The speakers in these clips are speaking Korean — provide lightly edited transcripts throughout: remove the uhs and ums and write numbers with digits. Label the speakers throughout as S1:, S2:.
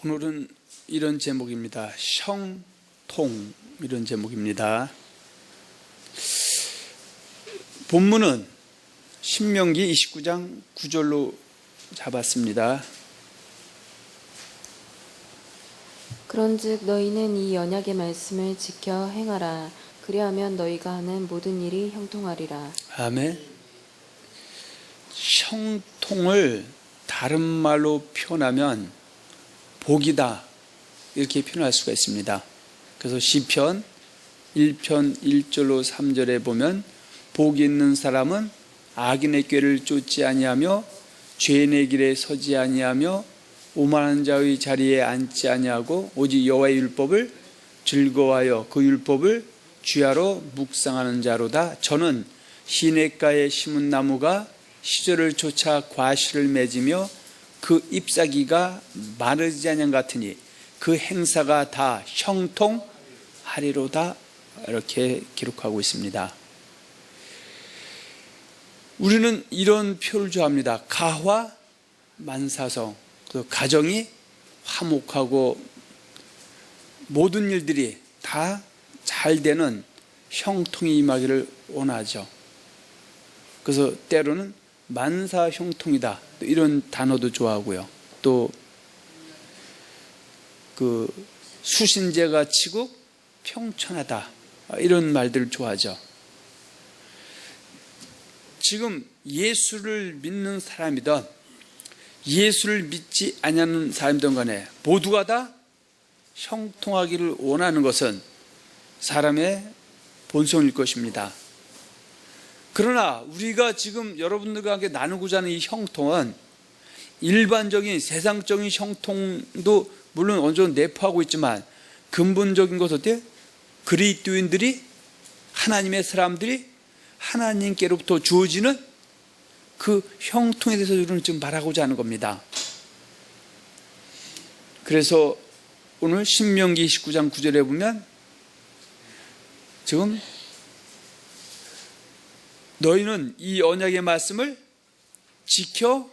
S1: 오늘은 이런 제목입니다. 형통, 이런 제목입니다. 본문은 신명기 29장 9절로 잡았습니다.
S2: 그런즉 너희는 이 언약의 말씀을 지켜 행하라. 그리하면 너희가 하는 모든 일이 형통하리라.
S1: 아멘. 형통을 다른 말로 표현하면 복이다, 이렇게 표현할 수가 있습니다. 그래서 시편 1편 1절로 3절에 보면 복이 있는 사람은 악인의 꾀를 쫓지 아니하며 죄인의 길에 서지 아니하며 오만한 자의 자리에 앉지 아니하고 오직 여호와의 율법을 즐거워하여 그 율법을 주야로 묵상하는 자로다. 저는 시냇가에 심은 나무가 시절을 쫓아 과실을 맺으며 그 잎사귀가 마르지 아니한 같으니 그 행사가 다 형통하리로다. 이렇게 기록하고 있습니다. 우리는 이런 표를 좋아합니다. 가화 만사성, 그 가정이 화목하고 모든 일들이 다 잘 되는 형통이 임하기를 원하죠. 그래서 때로는 만사 형통이다, 이런 단어도 좋아하고요. 또 그 수신제가 치고 평천하다, 이런 말들을 좋아하죠. 지금 예수를 믿는 사람이든 예수를 믿지 않는 사람이든 간에 모두가 다 형통하기를 원하는 것은 사람의 본성일 것입니다. 그러나 우리가 지금 여러분들과 함께 나누고자 하는 이 형통은 일반적인 세상적인 형통도 물론 어느 정도 내포하고 있지만 근본적인 것은 어때요? 그리스도인들이, 하나님의 사람들이 하나님께로부터 주어지는 그 형통에 대해서 우리는 지금 말하고자 하는 겁니다. 그래서 오늘 신명기 29장 9절에 보면 지금 너희는 이 언약의 말씀을 지켜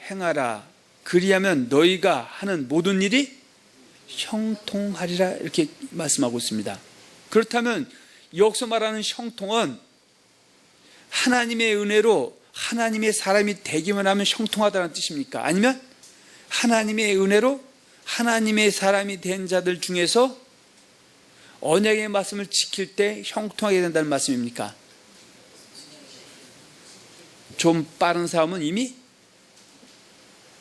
S1: 행하라. 그리하면 너희가 하는 모든 일이 형통하리라, 이렇게 말씀하고 있습니다. 그렇다면 여기서 말하는 형통은 하나님의 은혜로 하나님의 사람이 되기만 하면 형통하다는 뜻입니까? 아니면 하나님의 은혜로 하나님의 사람이 된 자들 중에서 언약의 말씀을 지킬 때 형통하게 된다는 말씀입니까? 좀 빠른 사람은 이미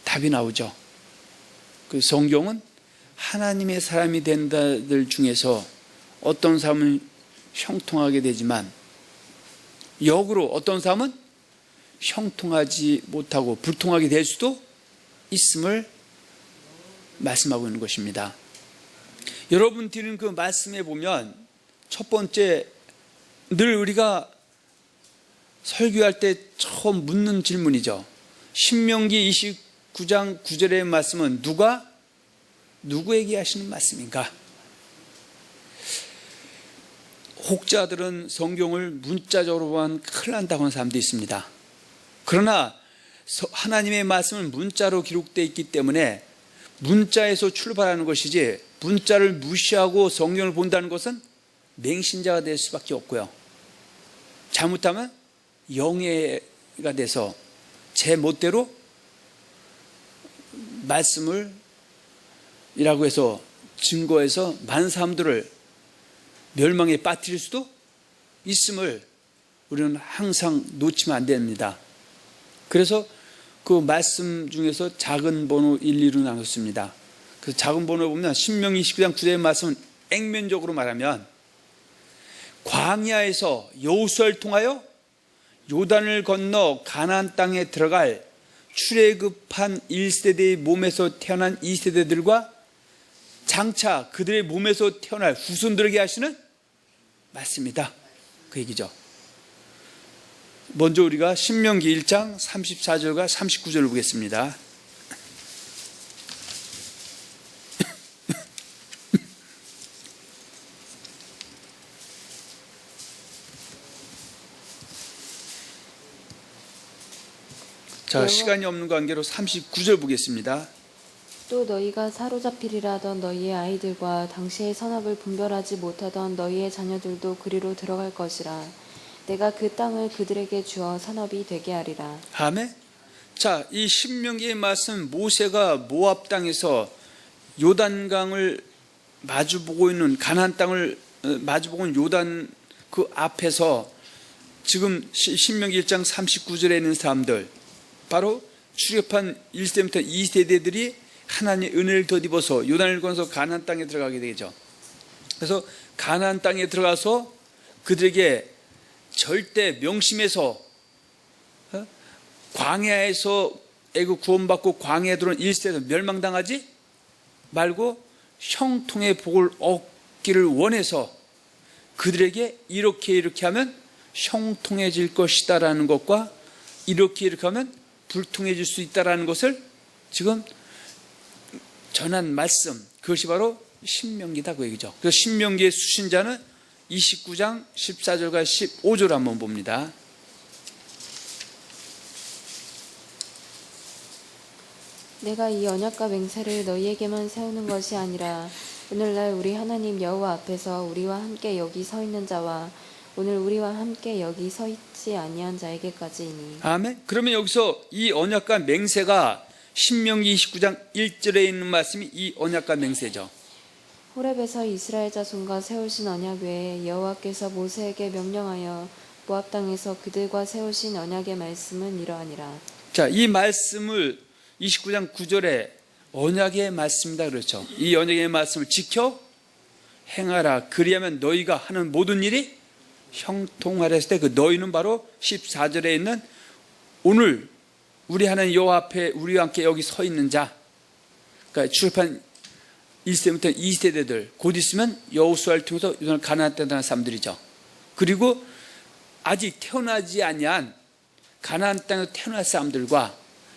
S1: 답이 나오죠. 그 성경은 하나님의 사람이 된 자들 중에서 어떤 사람은 형통하게 되지만 역으로 어떤 사람은 형통하지 못하고 불통하게 될 수도 있음을 말씀하고 있는 것입니다. 여러분 드린 그 말씀에 보면 첫 번째, 늘 우리가 설교할 때 처음 묻는 질문이죠. 신명기 29장 9절의 말씀은 누가 누구에게 하시는 말씀인가? 혹자들은 성경을 문자적으로 보면 큰일 난다고 하는 사람도 있습니다. 그러나 하나님의 말씀은 문자로 기록되어 있기 때문에 문자에서 출발하는 것이지 문자를 무시하고 성경을 본다는 것은 맹신자가 될 수밖에 없고요. 잘못하면 영예가 돼서 제 멋대로 말씀을 이라고 해서 증거해서 많은 사람들을 멸망에 빠뜨릴 수도 있음을 우리는 항상 놓치면 안 됩니다. 그래서 그 말씀 중에서 작은 번호 1, 2로 나눴습니다. 그래서 작은 번호 보면 신명기 29장 9절의 말씀은 액면적으로 말하면 광야에서 여호수아를 통하여 요단을 건너 가나안 땅에 들어갈 출애굽한 1세대의 몸에서 태어난 2세대들과 장차 그들의 몸에서 태어날 후손들에게 하시는 말씀이다, 그 얘기죠. 먼저 우리가 신명기 1장 34절과 39절을 보겠습니다. 자, 시간이 없는 관계로 39절 보겠습니다.
S2: 또 너희가 사로잡히리라 하던 너희의 아이들과 당시의 선악을 분별하지 못하던 너희의 자녀들도 그리로 들어갈 것이라. 내가 그 땅을 그들에게 주어 산업이 되게 하리라.
S1: 아멘. 자, 이 신명기의 말씀, 모세가 모압 땅에서 요단강을 마주보고 있는, 가나안 땅을 마주보고 있는 요단 그 앞에서 지금 신명기 1장 39절에 있는 사람들, 바로 출애굽한 1세부터 2세대들이 하나님의 은혜를 덧입어서 요단을 건너서 가나안 땅에 들어가게 되죠. 그래서 가나안 땅에 들어가서 그들에게 절대 명심해서 광야에서 애굽 구원받고 광야에 들어온 1세에서 멸망당하지 말고 형통의 복을 얻기를 원해서 그들에게 이렇게 하면 형통해질 것이다라는 것과 이렇게 하면 불통해질 수 있다라는 것을 지금 전한 말씀, 그것이 바로 신명기다 그 얘기죠. 그래서 신명기의 수신자는 29장 14절과 15절 한번 봅니다.
S2: 내가 이 언약과 맹세를 너희에게만 세우는 것이 아니라 오늘날 우리 하나님 여호와 앞에서 우리와 함께 여기 서 있는 자와 오늘 우리와 함께 여기 서 있지 아니한 자에게까지이니.
S1: 아멘. 그러면 여기서 이 언약과 맹세가 신명기 29장 1절에 있는 말씀이 이 언약과 맹세죠.
S2: 호렙에서 이스라엘 자손과 세우신 언약 외에 여호와께서 모세에게 명령하여 모압 땅에서 그들과 세우신 언약의 말씀은 이러하니라.
S1: 자, 이 말씀을 29장 9절에 언약의 말씀이다 그렇죠. 이 언약의 말씀을 지켜 행하라. 그리하면 너희가 하는 모든 일이 형통하라 했을 때 그 너희는 바로 14절에 있는 오늘 우리 하나님 여호와 앞에 우리와 함께 여기 서 있는 자, 그러니까 출애굽한 1세부터 2세대들, 곧 있으면 여호수아를 통해서 가나안 땅에 들어간 사람들이죠. 그리고 아직 태어나지 아니한 가나안 땅에서 태어날 사람들과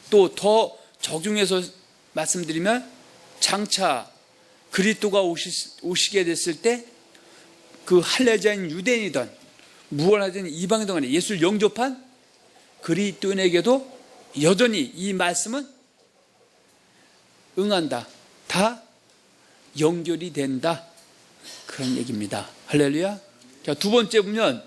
S1: 또 더 적용해서 말씀드리면 장차 그리스도가 오시게 됐을 때 그 할례자인 유대인이든 무언하든 이방이든 간에 예수를 영접한 그리스도인에게도 여전히 이 말씀은 응한다. 다 연결이 된다. 그런 얘기입니다. 할렐루야. 자, 두 번째 보면,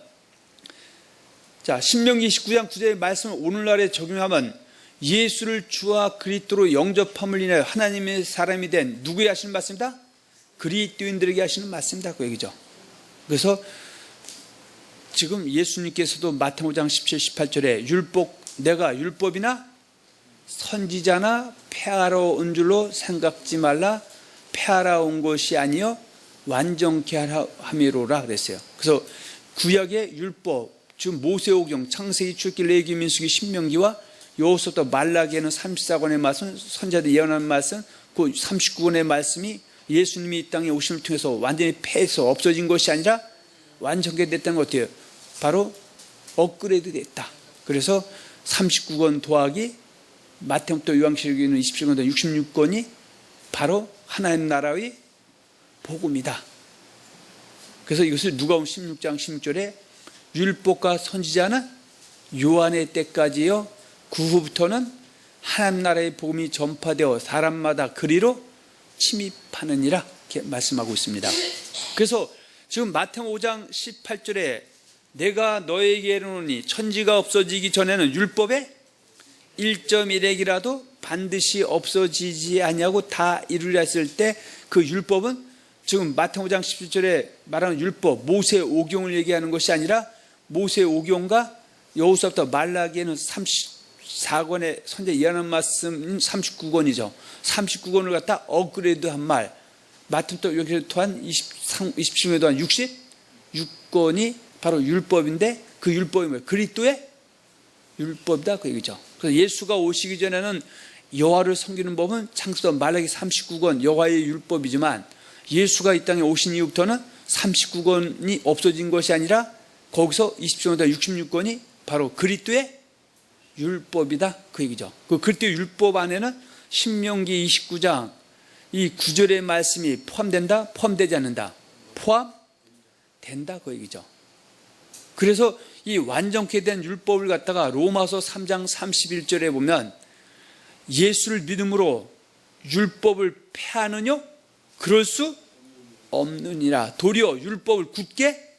S1: 자, 신명기 19장 9절의 말씀을 오늘날에 적용하면 예수를 주와 그리스도로 영접함을 인하여 하나님의 사람이 된 누구에게 하시는 말씀이다? 그리스도인들에게 하시는 말씀이다. 그 얘기죠. 그래서 지금 예수님께서도 마태복음 5장 17, 18절에 내가 율법이나 선지자나 폐하러 온 줄로 생각지 말라. 폐하러 온 것이 아니요 완전케 하라 함이로라 그랬어요. 그래서 구약의 율법, 지금 모세오경, 창세기, 출애굽기, 레위기, 민수기, 신명기와 여호수아부터 말라기에는 34권의 말씀, 선지자들 예언하는 말씀, 그 39권의 말씀이 예수님이 이 땅에 오심을 통해서 완전히 폐해서 없어진 것이 아니라 완전하게 됐다는 것 같아요. 바로 업그레이드 됐다. 그래서 39권 더하기 마태복음부터 요한계시록에는 27권부터 66권이 바로 하나님 나라의 복음이다. 그래서 이것을 누가복음 16장 16절에 율법과 선지자는 요한의 때까지요, 그 후부터는 하나님 나라의 복음이 전파되어 사람마다 그리로 침입하느니라 이렇게 말씀하고 있습니다. 그래서 지금 마태복음 5장 18절에 내가 너에게 이르노니 천지가 없어지기 전에는 율법의 1.1핵이라도 반드시 없어지지 아니하고 다 이루려 했을 때 그 율법은 지금 마태복음 5장 17절에 말하는 율법, 모세 오경을 얘기하는 것이 아니라 모세 오경과 여호수아부터 말라기에는 34권의 선지자 예언한 말씀 39권이죠. 39권을 갖다 업그레이드한 말, 마태부터 여기 또한 27권 또한 66권이 바로 율법인데 그 율법이 뭐예요? 그리스도의 율법이다 그 얘기죠. 그래서 예수가 오시기 전에는 여호와를 섬기는 법은 창세기부터 말라기 39권 여호와의 율법이지만 예수가 이 땅에 오신 이후부터는 39권이 없어진 것이 아니라 거기서 27권부터 66권이 바로 그리스도의 율법이다 그 얘기죠. 그 그리스도의 율법 안에는 신명기 29장 이 9절의 말씀이 포함된다? 포함되지 않는다? 포함된다 그 얘기죠. 그래서 이 완전케 된 율법을 갖다가 로마서 3장 31절에 보면 예수를 믿음으로 율법을 폐하느뇨? 그럴 수 없느니라. 도리어 율법을 굳게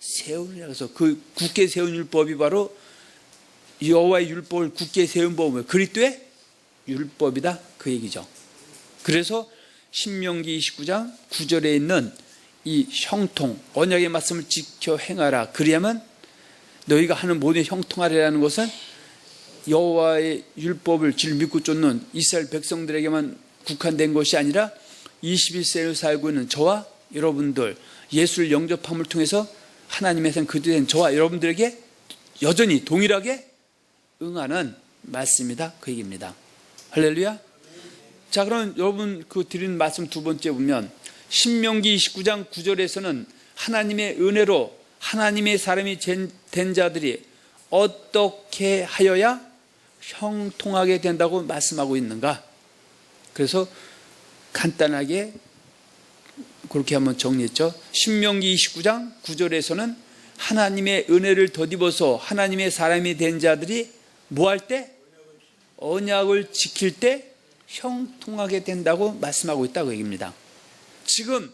S1: 세우느니라. 그래서 그 굳게 세운 율법이 바로 여호와의 율법을 굳게 세운 법은 그리스도의 율법이다, 그 얘기죠. 그래서 신명기 29장 9절에 있는 이 형통, 언약의 말씀을 지켜 행하라. 그리하면 너희가 하는 모든 형통하리라는 것은 여호와의 율법을 질 믿고 쫓는 이스라엘 백성들에게만 국한된 것이 아니라 21세를 살고 있는 저와 여러분들, 예수를 영접함을 통해서 하나님의 생 그들된 저와 여러분들에게 여전히 동일하게 응하는 말씀이다, 그 얘기입니다. 할렐루야. 자, 그럼 여러분 그 드린 말씀 두 번째 보면 신명기 29장 9절에서는 하나님의 은혜로 하나님의 사람이 된 자들이 어떻게 하여야 형통하게 된다고 말씀하고 있는가? 그래서 간단하게 그렇게 한번 정리했죠. 신명기 29장 9절에서는 하나님의 은혜를 덧입어서 하나님의 사람이 된 자들이 뭐 할 때? 언약을 지킬 때 형통하게 된다고 말씀하고 있다고 얘기입니다. 지금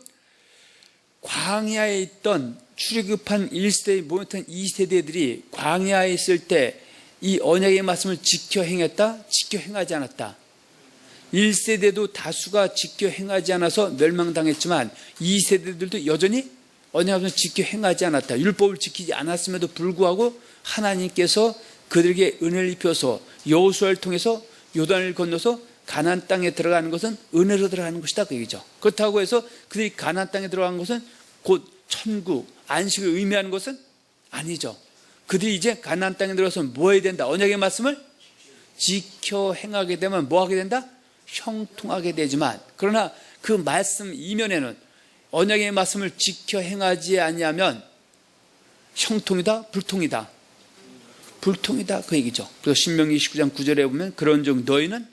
S1: 광야에 있던 출애굽한 1세대 모였던 2세대들이 광야에 있을 때 이 언약의 말씀을 지켜 행했다, 지켜 행하지 않았다. 1세대도 다수가 지켜 행하지 않아서 멸망당했지만 2세대들도 여전히 언약을 지켜 행하지 않았다. 율법을 지키지 않았음에도 불구하고 하나님께서 그들에게 은혜를 입혀서 여호수아를 통해서 요단을 건너서 가나안 땅에 들어가는 것은 은혜로 들어가는 것이다, 그 얘기죠. 그렇다고 해서 그들이 가나안 땅에 들어간 것은 곧 천국, 안식을 의미하는 것은 아니죠. 그들이 이제 가나안 땅에 들어가서 뭐 해야 된다? 언약의 말씀을 지켜 행하게 되면 뭐 하게 된다? 형통하게 되지만, 그러나 그 말씀 이면에는 언약의 말씀을 지켜 행하지 아니하면 형통이다, 불통이다? 불통이다, 그 얘기죠. 그래서 신명기 29장 9절에 보면 그런즉 너희는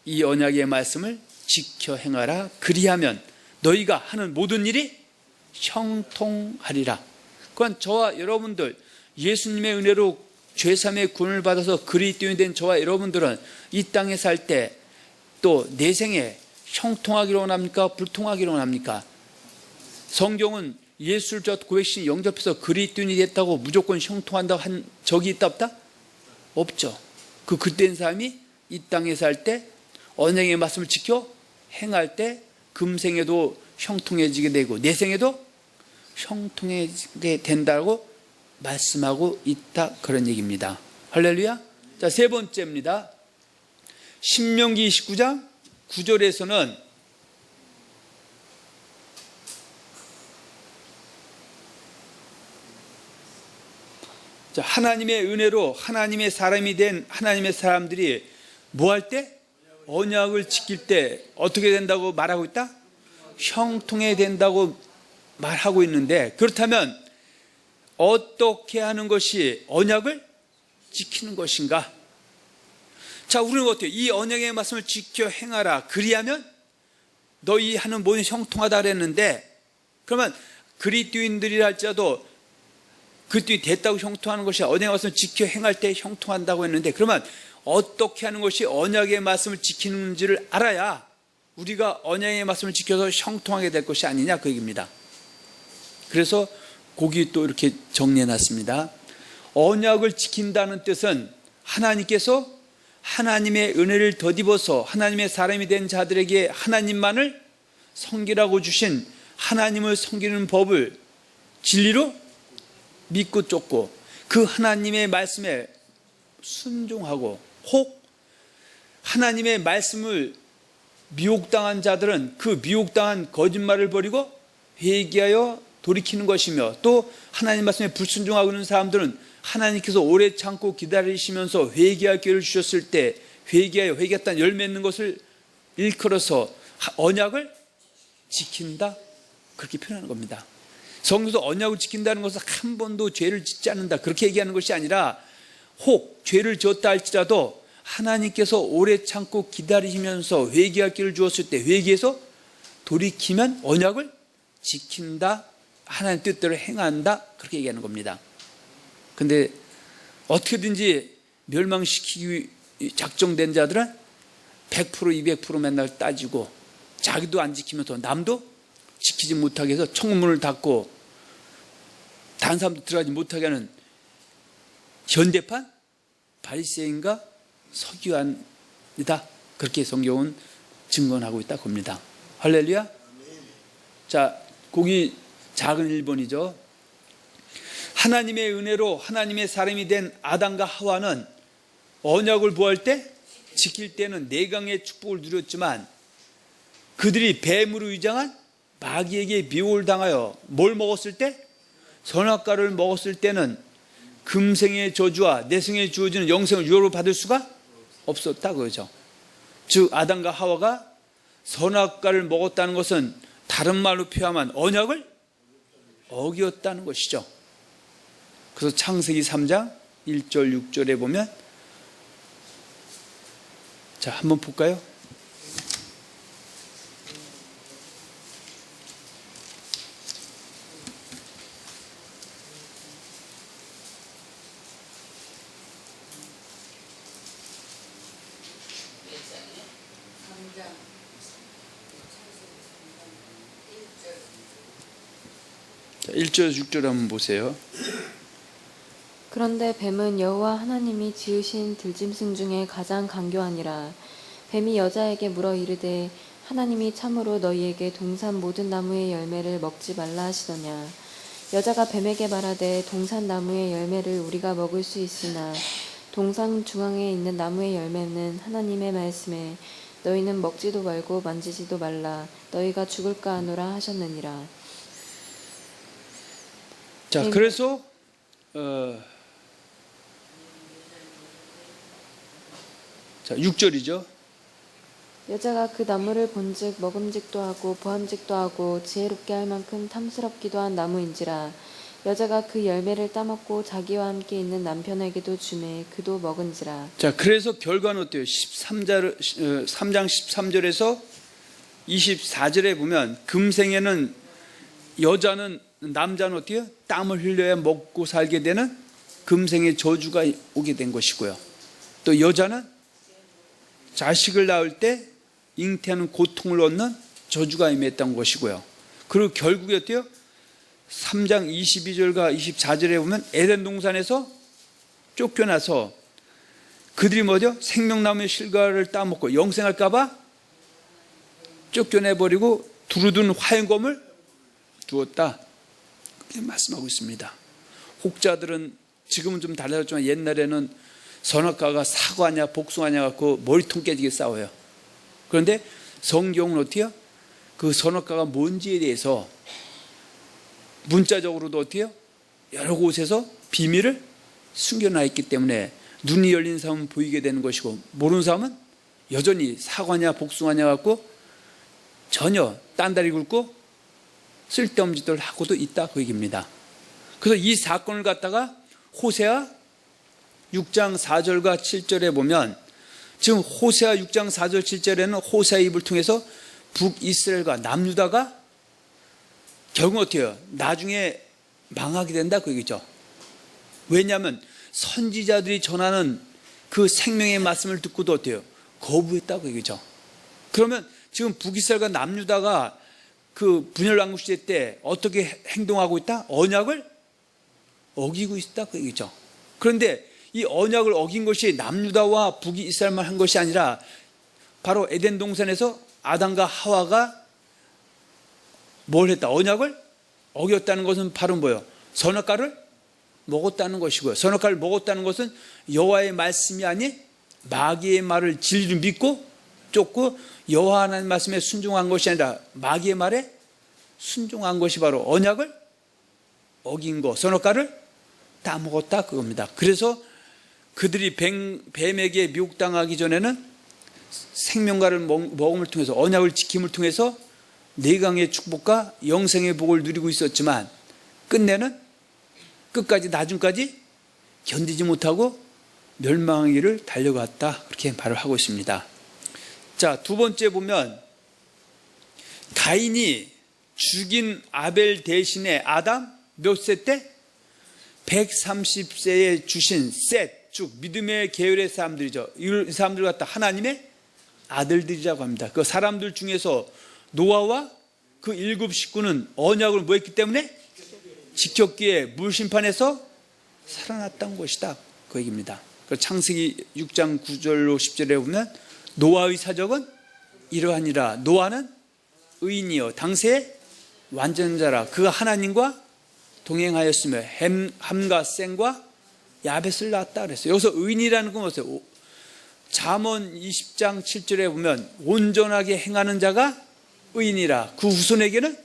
S1: 이 언약의 말씀을 지켜 행하라. 그리하면 너희가 하는 모든 일이 형통하리라. 그건 저와 여러분들, 예수님의 은혜로 죄사함의 구원을 받아서 그리스도인이 된 저와 여러분들은 이 땅에 살 때 또 내 생에 형통하기를 원합니까? 불통하기를 원합니까? 성경은 예수를 저 고백신 영접해서 그리스도인이 됐다고 무조건 형통한다고 한 적이 있다 없다? 없죠. 그 그때인 사람이 이 땅에 살 때 언약의 말씀을 지켜 행할 때 금생에도 형통해지게 되고 내 생에도 형통해지게 된다고 말씀하고 있다, 그런 얘기입니다. 할렐루야. 자, 세 번째입니다. 신명기 29장 9절에서는 하나님의 은혜로 하나님의 사람이 된 하나님의 사람들이 뭐 할 때? 언약을 지킬 때 어떻게 된다고 말하고 있다? 형통해 된다고 말하고 있는데, 그렇다면 어떻게 하는 것이 언약을 지키는 것인가? 자, 우리는 어때요? 이 언약의 말씀을 지켜 행하라. 그리하면 너희 하는 모든 형통하다 그랬는데, 그러면 그리스도인들이라 할지라도 그리스도인이 됐다고 형통하는 것이 언약의 말씀을 지켜 행할 때 형통한다고 했는데, 그러면 어떻게 하는 것이 언약의 말씀을 지키는지를 알아야 우리가 언약의 말씀을 지켜서 형통하게 될 것이 아니냐, 그 얘기입니다. 그래서 거기 또 이렇게 정리해놨습니다. 언약을 지킨다는 뜻은 하나님께서 하나님의 은혜를 덧입어서 하나님의 사람이 된 자들에게 하나님만을 섬기라고 주신 하나님을 섬기는 법을 진리로 믿고 쫓고 그 하나님의 말씀에 순종하고, 혹 하나님의 말씀을 미혹당한 자들은 그 미혹당한 거짓말을 버리고 회개하여 돌이키는 것이며, 또 하나님 말씀에 불순종하고 있는 사람들은 하나님께서 오래 참고 기다리시면서 회개할 기회를 주셨을 때 회개했다는 열매 맺는 것을 일컬어서 언약을 지킨다, 그렇게 표현하는 겁니다. 성경에서 언약을 지킨다는 것은 한 번도 죄를 짓지 않는다, 그렇게 얘기하는 것이 아니라, 혹 죄를 지었다 할지라도 하나님께서 오래 참고 기다리시면서 회개할 기회를 주었을 때 회개해서 돌이키면 언약을 지킨다, 하나님 뜻대로 행한다, 그렇게 얘기하는 겁니다. 근데 어떻게든지 멸망시키기 작정된 자들은 100% 200% 맨날 따지고 자기도 안 지키면서 남도 지키지 못하게 해서 청문을 닫고 다른 사람도 들어가지 못하게 하는 현대판 바리새인과 서기관이다. 그렇게 성경은 증언하고 있다고 봅니다. 할렐루야. 자, 거기 작은 1번이죠. 하나님의 은혜로 하나님의 사람이 된 아담과 하와는 언약을 보호할 때 지킬 때는 내강의 축복을 누렸지만 그들이 뱀으로 위장한 마귀에게 미혹을 당하여 뭘 먹었을 때? 선악과를 먹었을 때는 금생의 저주와 내생에 주어지는 영생을 유업으로 받을 수가 없었다 그거죠. 즉 아담과 하와가 선악과를 먹었다는 것은 다른 말로 표현하면 언약을 어겼다는 것이죠. 그래서 창세기 3장 1절 6절에 보면 자 한번 볼까요? 자, 1절 6절 한번 보세요.
S2: 그런데 뱀은 여호와 하나님이 지으신 들짐승 중에 가장 간교하니라. 뱀이 여자에게 물어 이르되 하나님이 참으로 너희에게 동산 모든 나무의 열매를 먹지 말라 하시더냐. 여자가 뱀에게 말하되 동산 나무의 열매를 우리가 먹을 수 있으나 동산 중앙에 있는 나무의 열매는 하나님의 말씀에 너희는 먹지도 말고 만지지도 말라 너희가 죽을까 하노라 하셨느니라.
S1: 자, 그래서 자 6절이죠.
S2: 여자가 그 나무를 본즉 먹음직도 하고 보암직도 하고 지혜롭게 할 만큼 탐스럽기도 한 나무인지라. 여자가 그 열매를 따먹고 자기와 함께 있는 남편에게도 주매 그도 먹은지라.
S1: 자, 그래서 결과는 어때요? 3장 13절에서 24절에 보면 금생에는 여자는 남자는 어때요? 땀을 흘려야 먹고 살게 되는 금생의 저주가 오게 된 것이고요. 또 여자는 자식을 낳을 때 잉태하는 고통을 얻는 저주가 임했던 것이고요. 그리고 결국에 어때요? 3장 22절과 24절에 보면 에덴 동산에서 쫓겨나서 그들이 뭐죠? 생명나무의 실과를 따먹고 영생할까 봐 쫓겨내버리고 두루둔 화형검을 두었다. 그렇게 말씀하고 있습니다. 혹자들은 지금은 좀 달라졌지만 옛날에는 선악과가 사과냐 복숭아냐 갖고 머리통 깨지게 싸워요. 그런데 성경은 어때요? 그 선악과가 뭔지에 대해서 문자적으로도 어때요? 여러 곳에서 비밀을 숨겨놔 있기 때문에 눈이 열린 사람은 보이게 되는 것이고 모르는 사람은 여전히 사과냐 복숭아냐 갖고 전혀 딴다리 굴고 쓸데없는 짓을 하고도 있다 그 얘기입니다. 그래서 이 사건을 갖다가 호세아 6장 4절과 7절에 보면 지금 호세아 6장 4절 7절에는 호세아의 입을 통해서 북이스라엘과 남유다가 결국 어떻게 해요? 나중에 망하게 된다 그 얘기죠. 왜냐하면 선지자들이 전하는 그 생명의 말씀을 듣고도 어때요? 거부했다 그 얘기죠. 그러면 지금 북이스라엘과 남유다가 그 분열왕국 시대 때 어떻게 행동하고 있다? 언약을 어기고 있다 그 얘기죠. 그런데 이 언약을 어긴 것이 남유다와 북이스라엘만 한 것이 아니라 바로 에덴 동산에서 아담과 하와가 뭘 했다? 언약을 어겼다는 것은 바로 뭐예요? 선악과를 먹었다는 것이고요. 선악과를 먹었다는 것은 여호와의 말씀이 아닌 마귀의 말을 진리를 믿고 쫓고 여호와 하나님의 말씀에 순종한 것이 아니라 마귀의 말에 순종한 것이 바로 언약을 어긴 것, 선악과를 다 먹었다 그겁니다. 그래서 그들이 뱀에게 미혹당하기 전에는 생명과를 먹음을 통해서 언약을 지킴을 통해서 내강의 축복과 영생의 복을 누리고 있었지만 끝내는 끝까지 나중까지 견디지 못하고 멸망하기를 달려갔다 그렇게 말을 하고 있습니다. 자, 두 번째 보면 가인이 죽인 아벨 대신에 아담 몇 세 때? 130세에 주신 셋, 쭉 믿음의 계열의 사람들이죠. 이 사람들 갖다 하나님의 아들들이라고 합니다. 그 사람들 중에서 노아와 그 7 식구는 언약을 뭐 했기 때문에? 지켰기에 물심판에서 살아났던 것이다. 그 얘기입니다. 그 창세기 6장 9절로 10절에 보면 노아의 사적은 이러하니라. 노아는 의인이요 당세의 완전자라. 그가 하나님과 동행하였으며 함과 셈과 야벳을 낳았다 그랬어요. 여기서 의인이라는 건 뭐예요? 잠언 20장 7절에 보면 온전하게 행하는 자가 의인이라. 그 후손에게는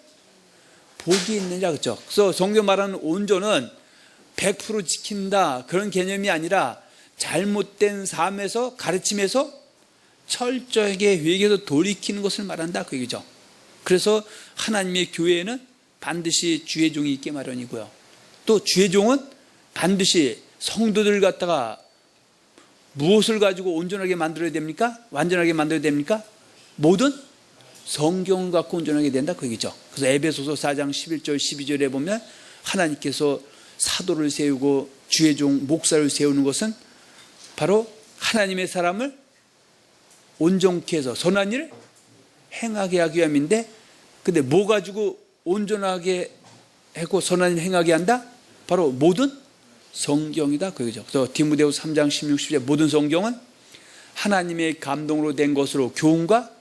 S1: 복이 있느냐 그렇죠. 그래서 성경 말하는 온전은 100% 지킨다 그런 개념이 아니라 잘못된 삶에서 가르침에서 철저하게 회개해서 돌이키는 것을 말한다 그 얘기죠. 그래서 하나님의 교회에는 반드시 주의 종이 있게 마련이고요. 또 주의 종은 반드시 성도들 갖다가 무엇을 가지고 온전하게 만들어야 됩니까? 완전하게 만들어야 됩니까? 모든 성경을 갖고 온전하게 된다 그 얘기죠. 그래서 에베소서 4장 11절 12절에 보면 하나님께서 사도를 세우고 주의 종 목사를 세우는 것은 바로 하나님의 사람을 온전케 해서 선한 일을 행하게 하기 위함인데, 근데 뭐 가지고 온전하게 하고 선한 일을 행하게 한다? 바로 모든 성경이다 그 얘기죠. 그래서 디모데후서 3장 16, 17절 모든 성경은 하나님의 감동으로 된 것으로 교훈과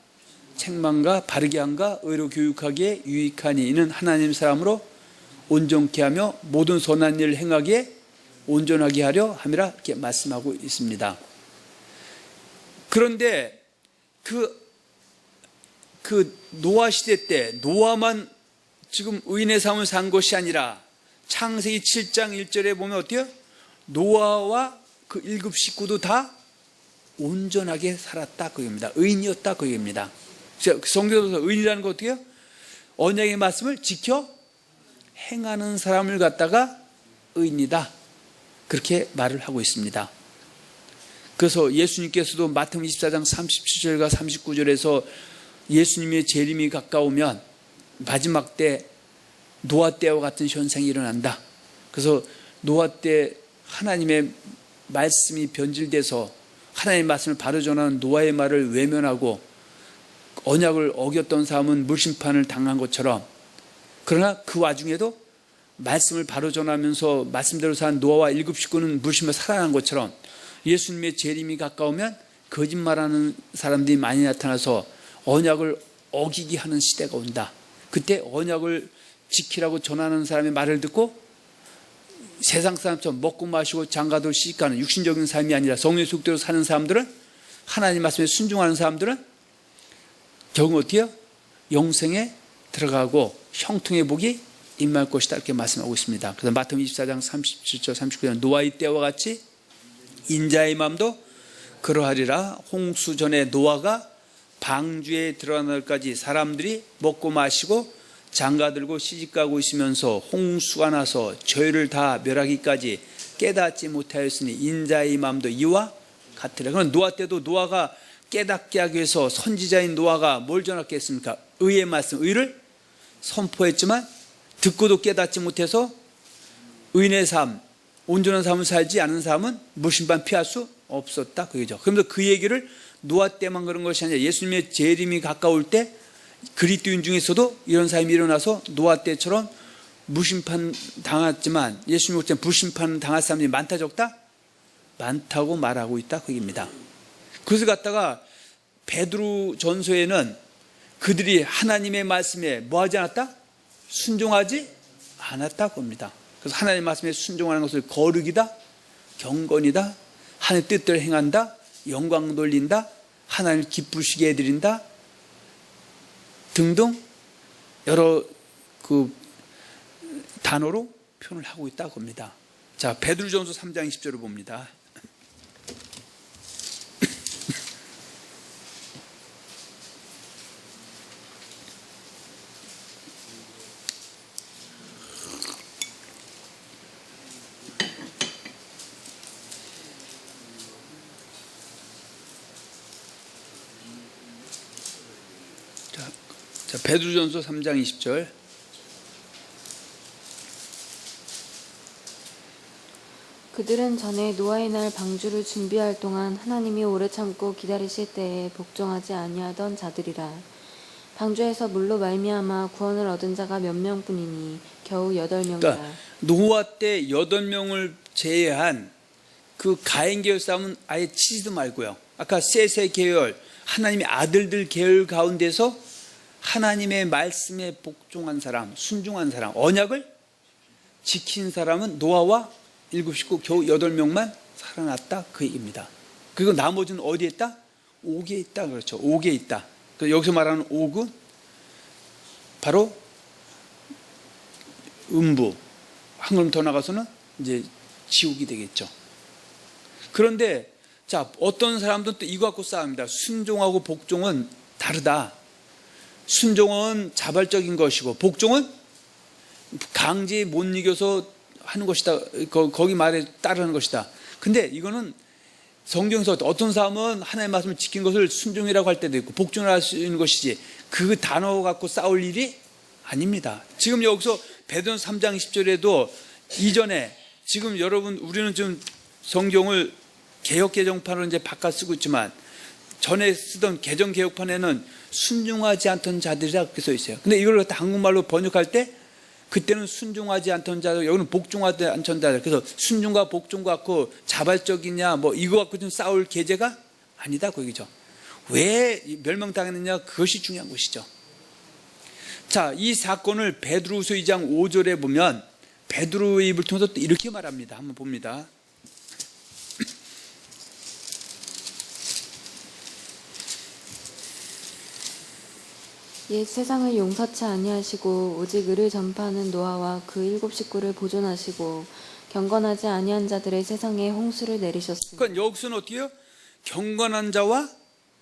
S1: 책망과 바르게 함과 의로 교육하기에 유익하니 이는 하나님 사람으로 온전케 하며 모든 선한 일을 행하기에 온전하게 하려 함이라 이렇게 말씀하고 있습니다. 그런데 그 노아 시대 때 노아만 지금 의인의 삶을 산 것이 아니라 창세기 7장 1절에 보면 어때요? 노아와 그 7 식구도 다 온전하게 살았다 그 얘기입니다. 의인이었다 그 얘기입니다. 성경에서 의인이라는 거 어떻게 해요? 언약의 말씀을 지켜 행하는 사람을 갖다가 의인이다 그렇게 말을 하고 있습니다. 그래서 예수님께서도 마태복음 24장 37절과 39절에서 예수님의 재림이 가까우면 마지막 때 노아 때와 같은 현상이 일어난다. 그래서 노아 때 하나님의 말씀이 변질돼서 하나님의 말씀을 바로 전하는 노아의 말을 외면하고 언약을 어겼던 사람은 물심판을 당한 것처럼, 그러나 그 와중에도 말씀을 바로 전하면서 말씀대로 산 노아와 7 식구는 물심에 살아난 것처럼 예수님의 재림이 가까우면 거짓말하는 사람들이 많이 나타나서 언약을 어기게 하는 시대가 온다. 그때 언약을 지키라고 전하는 사람의 말을 듣고 세상 사람처럼 먹고 마시고 장가들 시집가는 육신적인 삶이 아니라 성령의 속대로 사는 사람들은, 하나님 말씀에 순종하는 사람들은 결국 어떻게 해요? 영생에 들어가고 형통의 복이 임할 것이다 이렇게 말씀하고 있습니다. 그래서 마태복음 24장 37절 39절 노아의 때와 같이 인자의 마음도 그러하리라. 홍수 전에 노아가 방주에 들어가는 날까지 사람들이 먹고 마시고 장가들고 시집가고 있으면서 홍수가 나서 저희를 다 멸하기까지 깨닫지 못하였으니 인자의 마음도 이와 같으라. 그럼 노아 때도 노아가 깨닫게 하기 위해서 선지자인 노아가 뭘 전했겠습니까? 의의 말씀, 의를 선포했지만 듣고도 깨닫지 못해서 의인의 삶, 온전한 삶을 살지 않은 사람은 물심판 피할 수 없었다 그거죠. 그러면서 그 얘기를 노아 때만 그런 것이 아니라 예수님의 재림이 가까울 때 그리스도인 중에서도 이런 삶이 일어나서 노아 때처럼 무심판 당했지만 예수님이 올 때 불심판 당할 사람들이 많다 적다? 많다고 말하고 있다 그 얘기입니다. 그것을 갖다가 베드로 전서에는 그들이 하나님의 말씀에 뭐 하지 않았다? 순종하지 않았다 겁니다. 그래서 하나님의 말씀에 순종하는 것을 거룩이다, 경건이다, 하나님의 뜻대로 행한다, 영광 돌린다, 하나님을 기쁘시게 해드린다 등등 여러 그 단어로 표현을 하고 있다고 합니다. 자, 베드로전서 3장 20절을 봅니다. 자, 베드로전서 3장 20절.
S2: 그들은 전에 노아의 날 방주를 준비할 동안 하나님이 오래 참고 기다리실 때에 복종하지 아니하던 자들이라. 방주에서 물로 말미암아 구원을 얻은 자가 몇 명뿐이니 겨우 8명이라.
S1: 그러니까 노아 때 8명을 제외한 그 가인 계열 사람은 아예 치지도 말고요. 아까 셋의 계열, 하나님의 아들들 계열 가운데서 하나님의 말씀에 복종한 사람, 순종한 사람, 언약을 지킨 사람은 노아와 7 식구 겨우 8명만 살아났다, 그 얘기입니다. 그리고 나머지는 어디에 있다? 옥에 있다. 그렇죠. 옥에 있다. 여기서 말하는 옥은 바로 음부, 한 걸음 더 나가서는 이제 지옥이 되겠죠. 그런데 자, 어떤 사람들은 또 이거 갖고 싸웁니다. 순종하고 복종은 다르다. 순종은 자발적인 것이고 복종은 강제에 못 이겨서 하는 것이다. 거기 말에 따르는 것이다. 근데 이거는 성경에서 어떤 사람은 하나님의 말씀을 지킨 것을 순종이라고 할 때도 있고 복종을 할 수 있는 것이지 그 단어 갖고 싸울 일이 아닙니다. 지금 여기서 베드로전서 3장 10절에도 이전에 지금 여러분 우리는 좀 성경을 개역 개정판으로 이제 바꿔 쓰고 있지만 전에 쓰던 개정 개혁판에는 순종하지 않던 자들이라 그렇게 써 있어요. 근데 이걸 갖다 한국말로 번역할 때 그때는 순종하지 않던 자들, 여기는 복종하지 않던 자들. 그래서 순종과 복종 갖고 자발적이냐 뭐 이거 갖고 좀 싸울 계제가 아니다 그 얘기죠. 왜 멸망당했느냐, 그것이 중요한 것이죠. 자, 이 사건을 베드로후서 2장 5절에 보면 베드로의 입을 통해서 또 이렇게 말합니다. 한번 봅니다.
S2: 옛 세상을 용서치 아니하시고 오직 의를 전파하는 노아와 그 7 식구를 보존하시고 경건하지 아니한 자들의 세상에 홍수를 내리셨으니.
S1: 그러니까 여기서는 어떻게 해요? 경건한 자와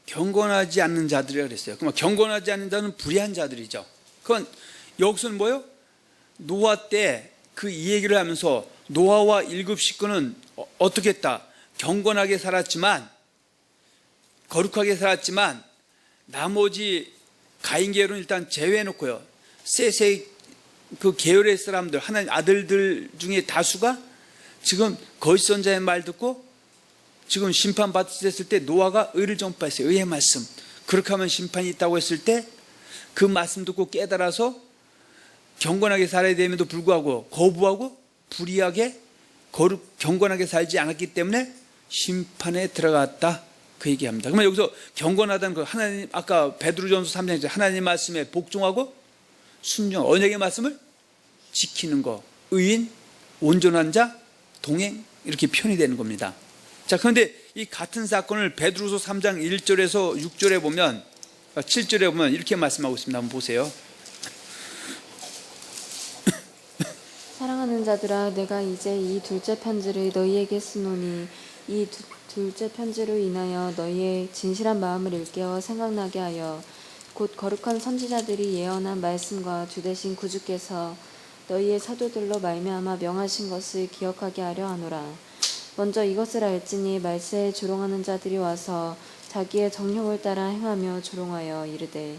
S1: 경건하지 않는 자들이라고 그랬어요. 그러면 경건하지 않는 자는 불의한 자들이죠. 그건 여기서는 뭐예요? 노아 때 그 이 얘기를 하면서 노아와 7 식구는 어떻게 했다? 경건하게 살았지만, 거룩하게 살았지만 나머지 가인 계열은 일단 제외해놓고요. 셋의 그 계열의 사람들, 하나님 아들들 중에 다수가 지금 거짓 선자의 말 듣고 지금 심판받았을 때 노아가 의를 전파했어요. 의의 말씀. 그렇게 하면 심판이 있다고 했을 때 그 말씀 듣고 깨달아서 경건하게 살아야 됨에도 불구하고 거부하고 불의하게 경건하게 살지 않았기 때문에 심판에 들어갔다, 그 얘기합니다. 그러면 여기서 경건하다는 거, 하나님 아까 베드로전서 3장에서 하나님 말씀에 복종하고 순종, 언약의 말씀을 지키는 거, 의인, 온전한 자, 동행, 이렇게 표현이 되는 겁니다. 자, 그런데 이 같은 사건을 베드로서 3장 1절에서 6절에 보면, 7절에 보면 이렇게 말씀하고 있습니다. 한번 보세요.
S2: 사랑하는 자들아, 내가 이제 이 둘째 편지를 너희에게 쓰노니 이 둘째 편지로 인하여 너희의 진실한 마음을 일깨워 생각나게 하여 곧 거룩한 선지자들이 예언한 말씀과 주되신 구주께서 너희의 사도들로 말미암아 명하신 것을 기억하게 하려 하노라. 먼저 이것을 알지니 말세에 조롱하는 자들이 와서 자기의 정욕을 따라 행하며 조롱하여 이르되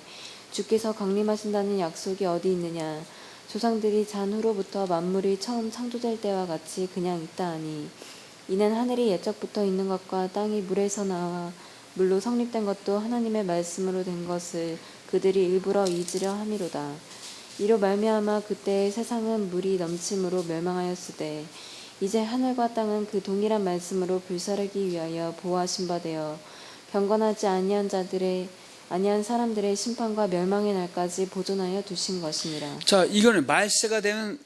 S2: 주께서 강림하신다는 약속이 어디 있느냐. 조상들이 잔 후로부터 만물이 처음 창조될 때와 같이 그냥 있다 하니 이는 하늘이 옛적부터 있는 것과 땅이 물에서 나와 물로 성립된 것도 하나님의 말씀으로 된 것을 그들이 일부러 잊으려 함이로다. 이로 말미암아 그때의 세상은 물이 넘침으로 멸망하였으되 이제 하늘과 땅은 그 동일한 말씀으로 불사르기 위하여 보호하신 바 되어 경건하지 아니한 사람들의 심판과 멸망의 날까지 보존하여 두신 것이니라.
S1: 자, 이거는 말세가 되면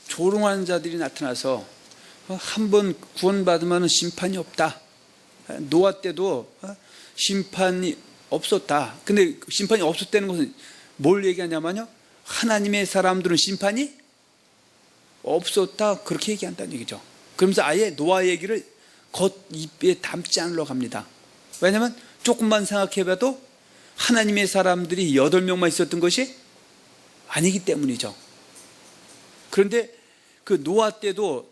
S1: 조롱하는 자들이 나타나서 한번 구원받으면 심판이 없다. 노아 때도 심판이 없었다. 근데 심판이 없었다는 것은 뭘 얘기하냐면요, 하나님의 사람들은 심판이 없었다, 그렇게 얘기한다는 얘기죠. 그러면서 아예 노아 얘기를 겉입에 담지 않으려고 합니다. 왜냐하면 조금만 생각해봐도 하나님의 사람들이 8명만 있었던 것이 아니기 때문이죠. 그런데 그 노아 때도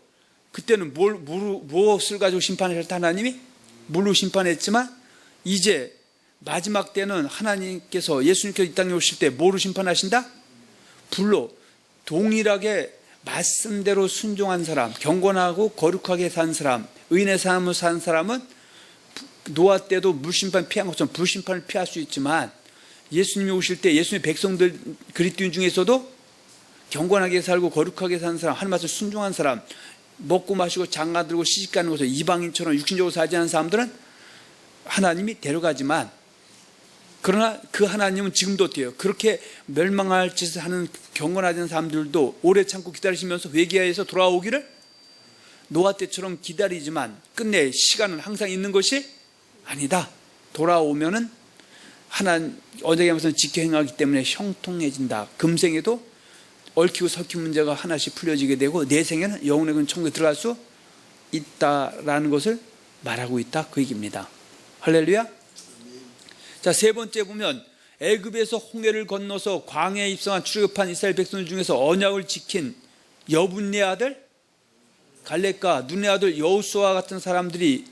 S1: 그때는 무엇을 가지고 심판하셨다? 하나님이 물로 심판했지만 이제 마지막 때는 하나님께서, 예수님께서 이 땅에 오실 때 뭐로 심판하신다? 불로. 동일하게 말씀대로 순종한 사람, 경건하고 거룩하게 산 사람, 의인의 삶을 산 사람은 노아 때도 물심판 피한 것처럼 불심판을 피할 수 있지만, 예수님이 오실 때 예수님의 백성들 그리스도인 중에서도 경건하게 살고 거룩하게 사는 사람, 하나님 말씀 순종한 사람, 먹고 마시고 장가 들고 시집가는 것을 이방인처럼 육신적으로 살지 않은 사람들은 하나님이 데려가지만, 그러나 그 하나님은 지금도 어때요? 그렇게 멸망할 짓을 하는 경건하지 않은 사람들도 오래 참고 기다리시면서 회개하여서 돌아오기를 노아 때처럼 기다리지만 끝내 시간은 항상 있는 것이 아니다. 돌아오면은 하나님 언약의 말씀을 지켜 행하기 때문에 형통해진다. 금생에도 얽히고 설킨 문제가 하나씩 풀려지게 되고 내 생에는 영혼의 근 천국에 들어갈 수 있다라는 것을 말하고 있다, 그 얘기입니다. 할렐루야. 자, 세 번째 보면 애굽에서 홍해를 건너서 광야에 입성한 출애굽한 이스라엘 백성 중에서 언약을 지킨 여분네 아들 갈렙과 눈의 아들 여호수아 같은 사람들이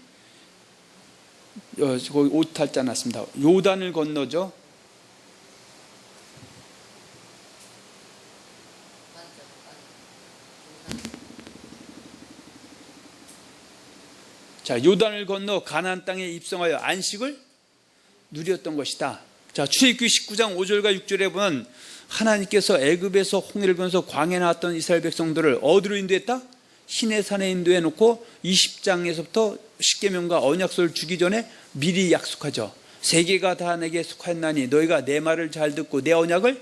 S1: 거기 옷 탈지 않았습니다. 요단을 건너죠. 자, 요단을 건너 가나안 땅에 입성하여 안식을 누렸던 것이다. 자, 출애굽기 19장 5절과 6절에 보면 하나님께서 애굽에서 홍해를 건너서 광야에 나왔던 이스라엘 백성들을 어디로 인도했다? 시내산에 인도해 놓고 20장에서부터 십계명과 언약서를 주기 전에 미리 약속하죠. 세계가 다 내게 속하였나니 너희가 내 말을 잘 듣고 내 언약을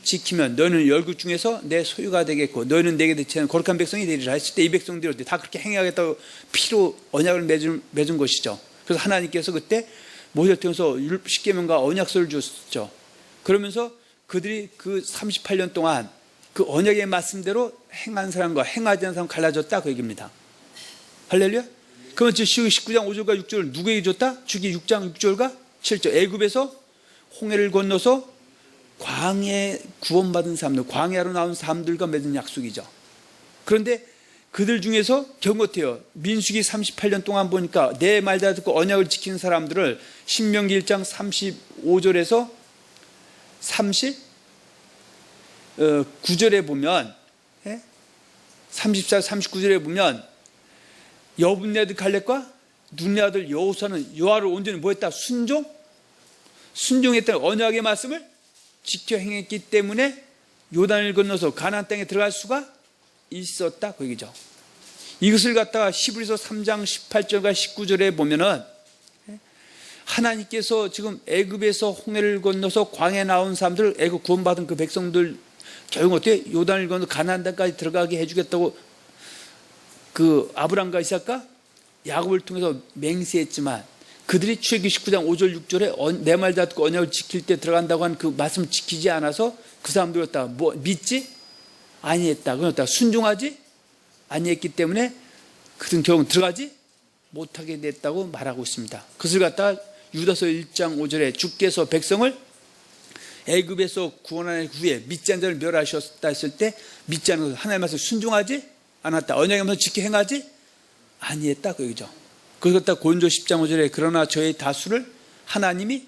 S1: 지키면 너희는 열국 중에서 내 소유가 되겠고 너희는 내게 대체하는 거룩한 백성이 되리라 했을 때 이 백성들이 다 그렇게 행하겠다고 피로 언약을 맺은 것이죠. 그래서 하나님께서 그때 모세를 통해서 십계명과 언약서를 주셨죠. 그러면서 그들이 그 38년 동안 그 언약의 말씀대로 행한 사람과 행하지 않은 사람 갈라졌다, 그 얘기입니다. 할렐루야. 그러면 지금 19장 5절과 6절을 누구에게 줬다? 주기 6장 6절과 7절. 애굽에서 홍해를 건너서 광야에 구원받은 사람들, 광야로 나온 사람들과 맺은 약속이죠. 그런데 그들 중에서 경고해요. 민수기 38년 동안 보니까 내 말 다 듣고 언약을 지키는 사람들을 신명기 1장 35절에서 39절에 보면 34, 39절에 보면 여분네 아들 갈렙과 눈의 아들 여호수아는 여호와를 온전히 뭐했다? 순종했다는 언약의 말씀을 지켜 행했기 때문에 요단을 건너서 가나안 땅에 들어갈 수가 있었다, 그 얘기죠. 이것을 갖다가 히브리서 3장 18절과 19절에 보면은 하나님께서 지금 애굽에서 홍해를 건너서 광야에 나온 사람들, 애굽 구원받은 그 백성들 결국 어떻게 요단을 건너 가나안 땅까지 들어가게 해주겠다고 그 아브람과 이삭과 야곱을 통해서 맹세했지만 그들이 출애굽기 19장 5절 6절에 내 말 다 듣고 언약을 지킬 때 들어간다고 한 그 말씀을 지키지 않아서 그 사람들이 뭐 믿지 아니했다, 그렇다 순종하지 아니했기 때문에 그들은 결국 들어가지 못하게 됐다고 말하고 있습니다. 그것을 갖다 유다서 1장 5절에 주께서 백성을 애굽에서 구원하는 후에 믿지 않는 자를 멸하셨다 했을 때 믿지 않는 것을 하나님의 말씀을 순종하지 않았다, 언약의 말씀을 지켜 행하지 아니했다, 그 얘기죠. 그걸 갖다 고린도 10장 5절에 그러나 저의 다수를 하나님이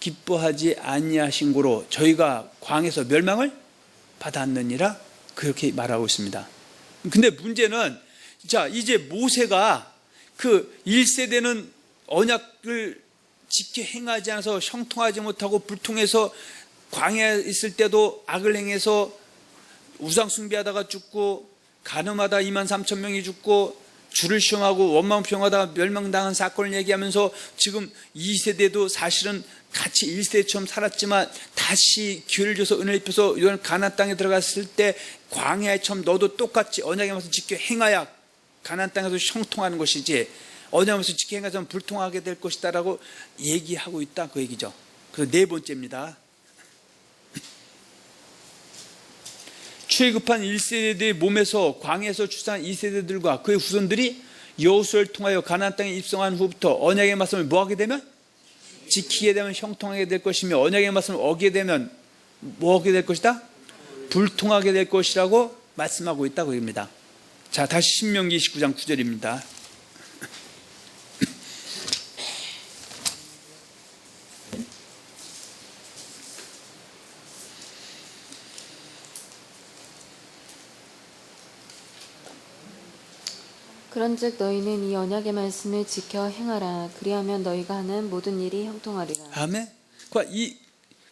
S1: 기뻐하지 아니하신 고로 저희가 광에서 멸망을 받았느니라, 그렇게 말하고 있습니다. 근데 문제는 자, 이제 모세가 그 1세대는 언약을 지켜 행하지 않아서 형통하지 못하고 불통해서 광야에 있을 때도 악을 행해서 우상 숭배하다가 죽고 간음하다 23,000명이 죽고 주를 시험하고 원망 평하다가 멸망당한 사건을 얘기하면서 지금 2세대도 사실은 같이 1세대처럼 살았지만 다시 기회를 줘서 은혜를 입혀서 이런 가나안 땅에 들어갔을 때 광야에처럼 너도 똑같이 언약의 말씀 지켜 행하야 가나안 땅에서 형통하는 것이지 언약의 말씀 지켜 행하자면 불통하게 될 것이다라고 얘기하고 있다, 그 얘기죠. 그래서 네 번째입니다. 출애굽한 1세대들의 몸에서 광야에서 출산한 2세대들과 그의 후손들이 여호수아를 통하여 가나안 땅에 입성한 후부터 언약의 말씀을 뭐하게 되면 지키게 되면 형통하게 될 것이며 언약의 말씀을 어기게 되면 뭐하게 될 것이다? 불통하게 될 것이라고 말씀하고 있다고 합니다. 자, 다시 신명기 19장 9절입니다.
S2: 그런즉 너희는 이 언약의 말씀을 지켜 행하라. 그리하면 너희가 하는 모든 일이 형통하리라.
S1: 아멘.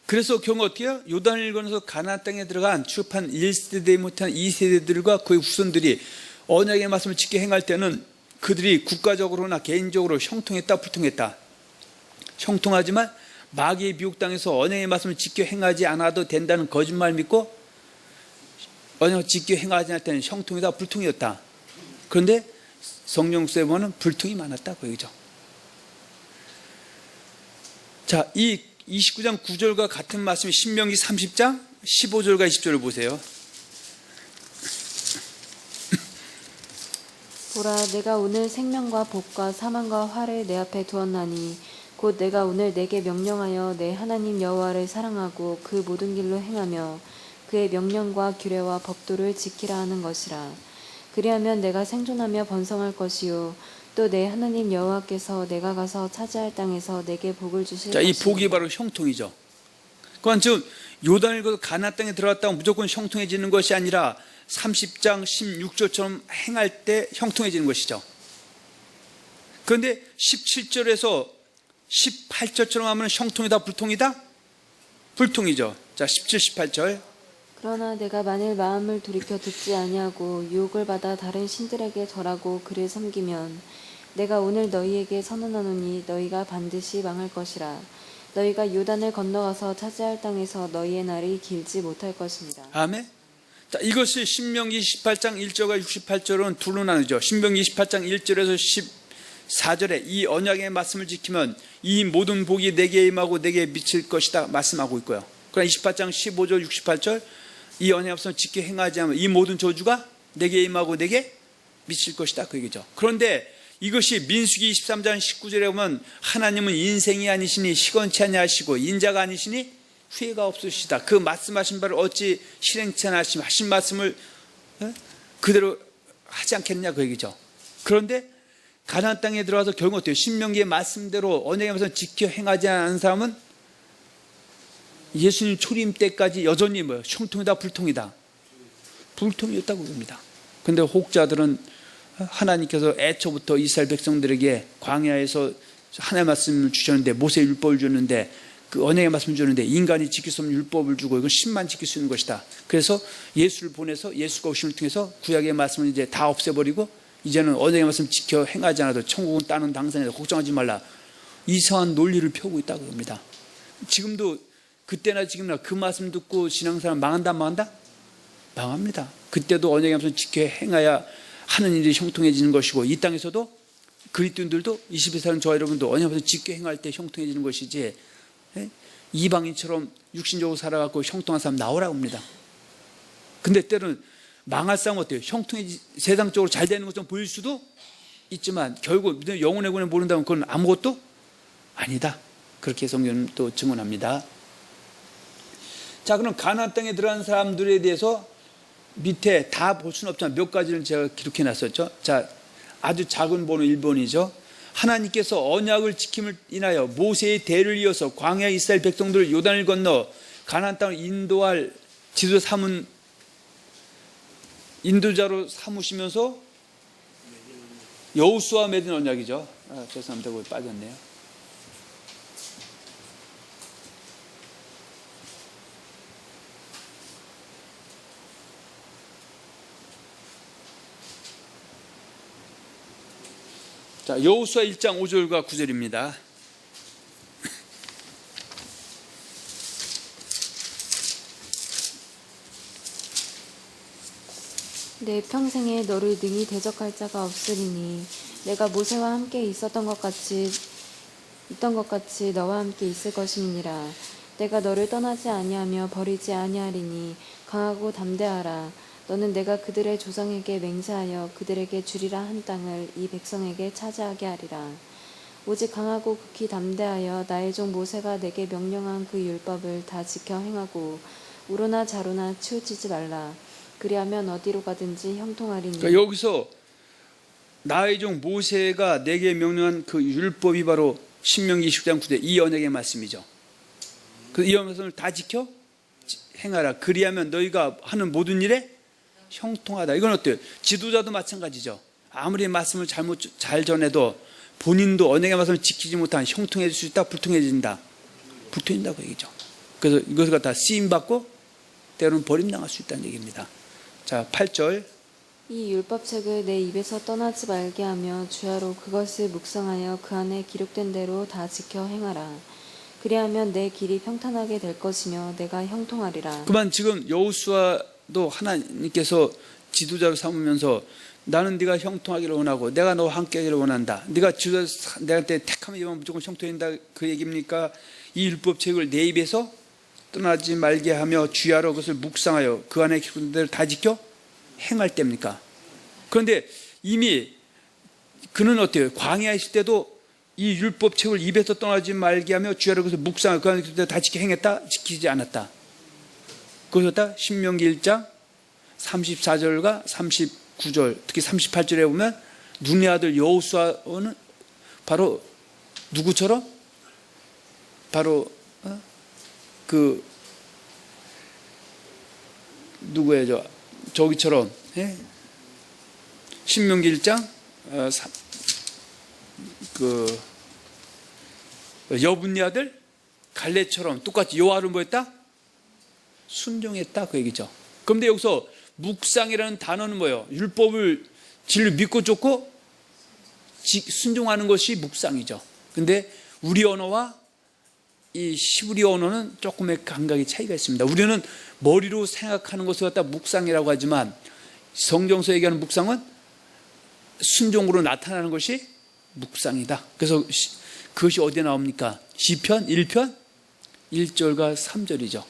S1: 그래서 경우 어떻게 해요? 요단을 건너서 가나안 땅에 들어간 출판 1세대 못한 2세대들과 그의 후손들이 언약의 말씀을 지켜 행할 때는 그들이 국가적으로나 개인적으로 형통했다 불통했다. 형통하지만 마귀의 미혹 당해서 언약의 말씀을 지켜 행하지 않아도 된다는 거짓말 믿고 언약을 지켜 행하지 않을 때는 형통이다 불통이었다. 그런데 성령서에 보면 불통이 많았다 그 얘기죠. 자, 이 29장 9절과 같은 말씀이 신명기 30장 15절과 20절을 보세요.
S2: 보라, 내가 오늘 생명과 복과 사망과 화를 내 앞에 두었나니 곧 내가 오늘 내게 명령하여 내 하나님 여호와를 사랑하고 그 모든 길로 행하며 그의 명령과 규례와 법도를 지키라 하는 것이라. 그리하면 내가 생존하며 번성할 것이요 또 내 하나님 여호와께서 내가 가서 차지할 땅에서 내게 복을 주실
S1: 자,
S2: 것이라.
S1: 이 복이 바로 형통이죠. 그건 지금 요단을 건너 가나안 땅에 들어갔다고 무조건 형통해지는 것이 아니라 30장 16절처럼 행할 때 형통해지는 것이죠. 그런데 17절에서 18절처럼 하면 형통이다 불통이다? 불통이죠. 자, 17, 18절.
S2: 그러나 내가 만일 마음을 돌이켜 듣지 아니하고 유혹을 받아 다른 신들에게 절하고 그를 섬기면 내가 오늘 너희에게 선언하노니 너희가 반드시 망할 것이라. 너희가 요단을 건너가서 차지할 땅에서 너희의 날이 길지 못할 것입니다.
S1: 아멘. 자, 이것이 신명기 18장 1절과 68절은 둘로 나누죠. 신명기 18장 1절에서 14절에 이 언약의 말씀을 지키면 이 모든 복이 내게 임하고 내게 미칠 것이다 말씀하고 있고요. 그러나 28장 15절 68절 이 언약의 말씀을 지켜 행하지 않으면 이 모든 저주가 내게 임하고 내게 미칠 것이다 그 얘기죠. 그런데 이것이 민수기 23장 19절에 보면 하나님은 인생이 아니시니 시건치 아니하시고 인자가 아니시니 후회가 없으시다. 그 말씀하신 바를 어찌 실행치 않으시면 하신 말씀을 그대로 하지 않겠냐 그 얘기죠. 그런데 가나안 땅에 들어가서 결국 어때요? 신명기의 말씀대로 언약의 말씀을 지켜 행하지 않은 사람은 예수님 초림 때까지 여전히 형통이다 불통이다? 불통이었다고 그럽니다. 그런데 혹자들은 하나님께서 애초부터 이스라엘 백성들에게 광야에서 하나님의 말씀을 주셨는데 모세 율법을 줬는데 그 언약의 말씀을 줬는데 인간이 지킬 수 없는 율법을 주고 이건 신만 지킬 수 있는 것이다. 그래서 예수를 보내서 예수가 오심을 통해서 구약의 말씀을 이제 다 없애버리고 이제는 언약의 말씀 지켜 행하지 않아도 천국은 따는 당선이다. 걱정하지 말라. 이상한 논리를 펴고 있다고 합니다. 지금도 그때나 지금이나 그 말씀 듣고 신앙생활 망한다 망한다? 망합니다. 그때도 언약의 말씀 지켜 행해야 하는 일이 형통해지는 것이고 이 땅에서도 그리스도인들도 21살 저와 여러분도 언약의 말씀 지켜 행할 때 형통해지는 것이지 이방인처럼 육신적으로 살아가고 형통한 사람 나오라고 합니다. 근데 때로는 망할 사람은 어때요? 세상적으로 잘 되는 것처럼 보일 수도 있지만 결국 영혼의 군에 모른다면 그건 아무것도 아니다. 그렇게 성경은 또 증언합니다. 자, 그럼 가나안 땅에 들어간 사람들에 대해서 밑에 다 볼 수는 없지만 몇 가지를 제가 기록해 놨었죠. 자, 아주 작은 번호 1번이죠. 하나님께서 언약을 지킴을 인하여 모세의 대를 이어서 광야 이스라엘 백성들을 요단을 건너 가나안 땅을 인도할 인도자로 삼으시면서 여호수아 맺은 언약이죠. 죄송합니다. 거기 빠졌네요. 자, 여호수아 1장 5절과 9절입니다.
S2: 내 평생에 너를 능히 대적할 자가 없으리니 내가 모세와 함께 있던 것 같이 너와 함께 있을 것임이니라. 내가 너를 떠나지 아니하며 버리지 아니하리니 강하고 담대하라. 너는 내가 그들의 조상에게 맹세하여 그들에게 주리라 한 땅을 이 백성에게 차지하게 하리라. 오직 강하고 극히 담대하여 나의 종 모세가 내게 명령한 그 율법을 다 지켜 행하고 우로나 자로나 치우치지 말라. 그리하면 어디로 가든지 형통하리니.
S1: 그러니까 여기서 나의 종 모세가 내게 명령한 그 율법이 바로 신명기 20장 9절 이 언약의 말씀이죠. 그 이 말씀을 다 지켜 행하라. 그리하면 너희가 하는 모든 일에 형통하다. 이건 어때요? 지도자도 마찬가지죠. 아무리 말씀을 잘 전해도 본인도 언약의 말씀을 지키지 못한 형통해질 수 있다, 불통해진다. 불통해진다고 얘기죠. 그래서 이것을 갖다 쓰임받고 때로는 버림당할 수 있다는 얘기입니다. 자, 8절.
S2: 이 율법책을 내 입에서 떠나지 말게 하며 주야로 그것을 묵상하여 그 안에 기록된 대로 다 지켜 행하라. 그리하면 내 길이 평탄하게 될 것이며 내가 형통하리라.
S1: 그만 지금 여호수아도 하나님께서 지도자로 삼으면서 나는 네가 형통하기를 원하고 내가 너와 함께하기를 원한다. 네가 내한테 택하면 이만 무조건 형통된다 그 얘기입니까? 이 율법책을 내 입에서 떠나지 말게 하며 주야로 그것을 묵상하여 그 안에 기록된 대로 다 지켜 행할 때입니까? 그런데 이미 그는 어때요? 광야에 있을 때도 이 율법책을 입에서 떠나지 말게 하며 주야로 그것을 묵상하여 그 안에 기록된 대로 다 지켜 행했다? 지키지 않았다. 그것을 신명기 1장 34절과 39절 특히 38절에 보면 눈의 아들 여호수아는 바로 누구처럼? 바로 그 누구예요? 저기처럼 신명기 1장 그 여분의 아들 갈렙처럼 똑같이 여호와를 뭐했다? 순종했다 그 얘기죠. 그런데 여기서 묵상이라는 단어는 뭐예요? 율법을 진리 믿고 쫓고 순종하는 것이 묵상이죠. 근데 우리 언어와 이 히브리 언어는 조금의 감각의 차이가 있습니다. 우리는 머리로 생각하는 것을 갖다 묵상이라고 하지만 성경서 얘기하는 묵상은 순종으로 나타나는 것이 묵상이다. 그래서 그것이 어디에 나옵니까? 시편 1편 1절과 3절이죠.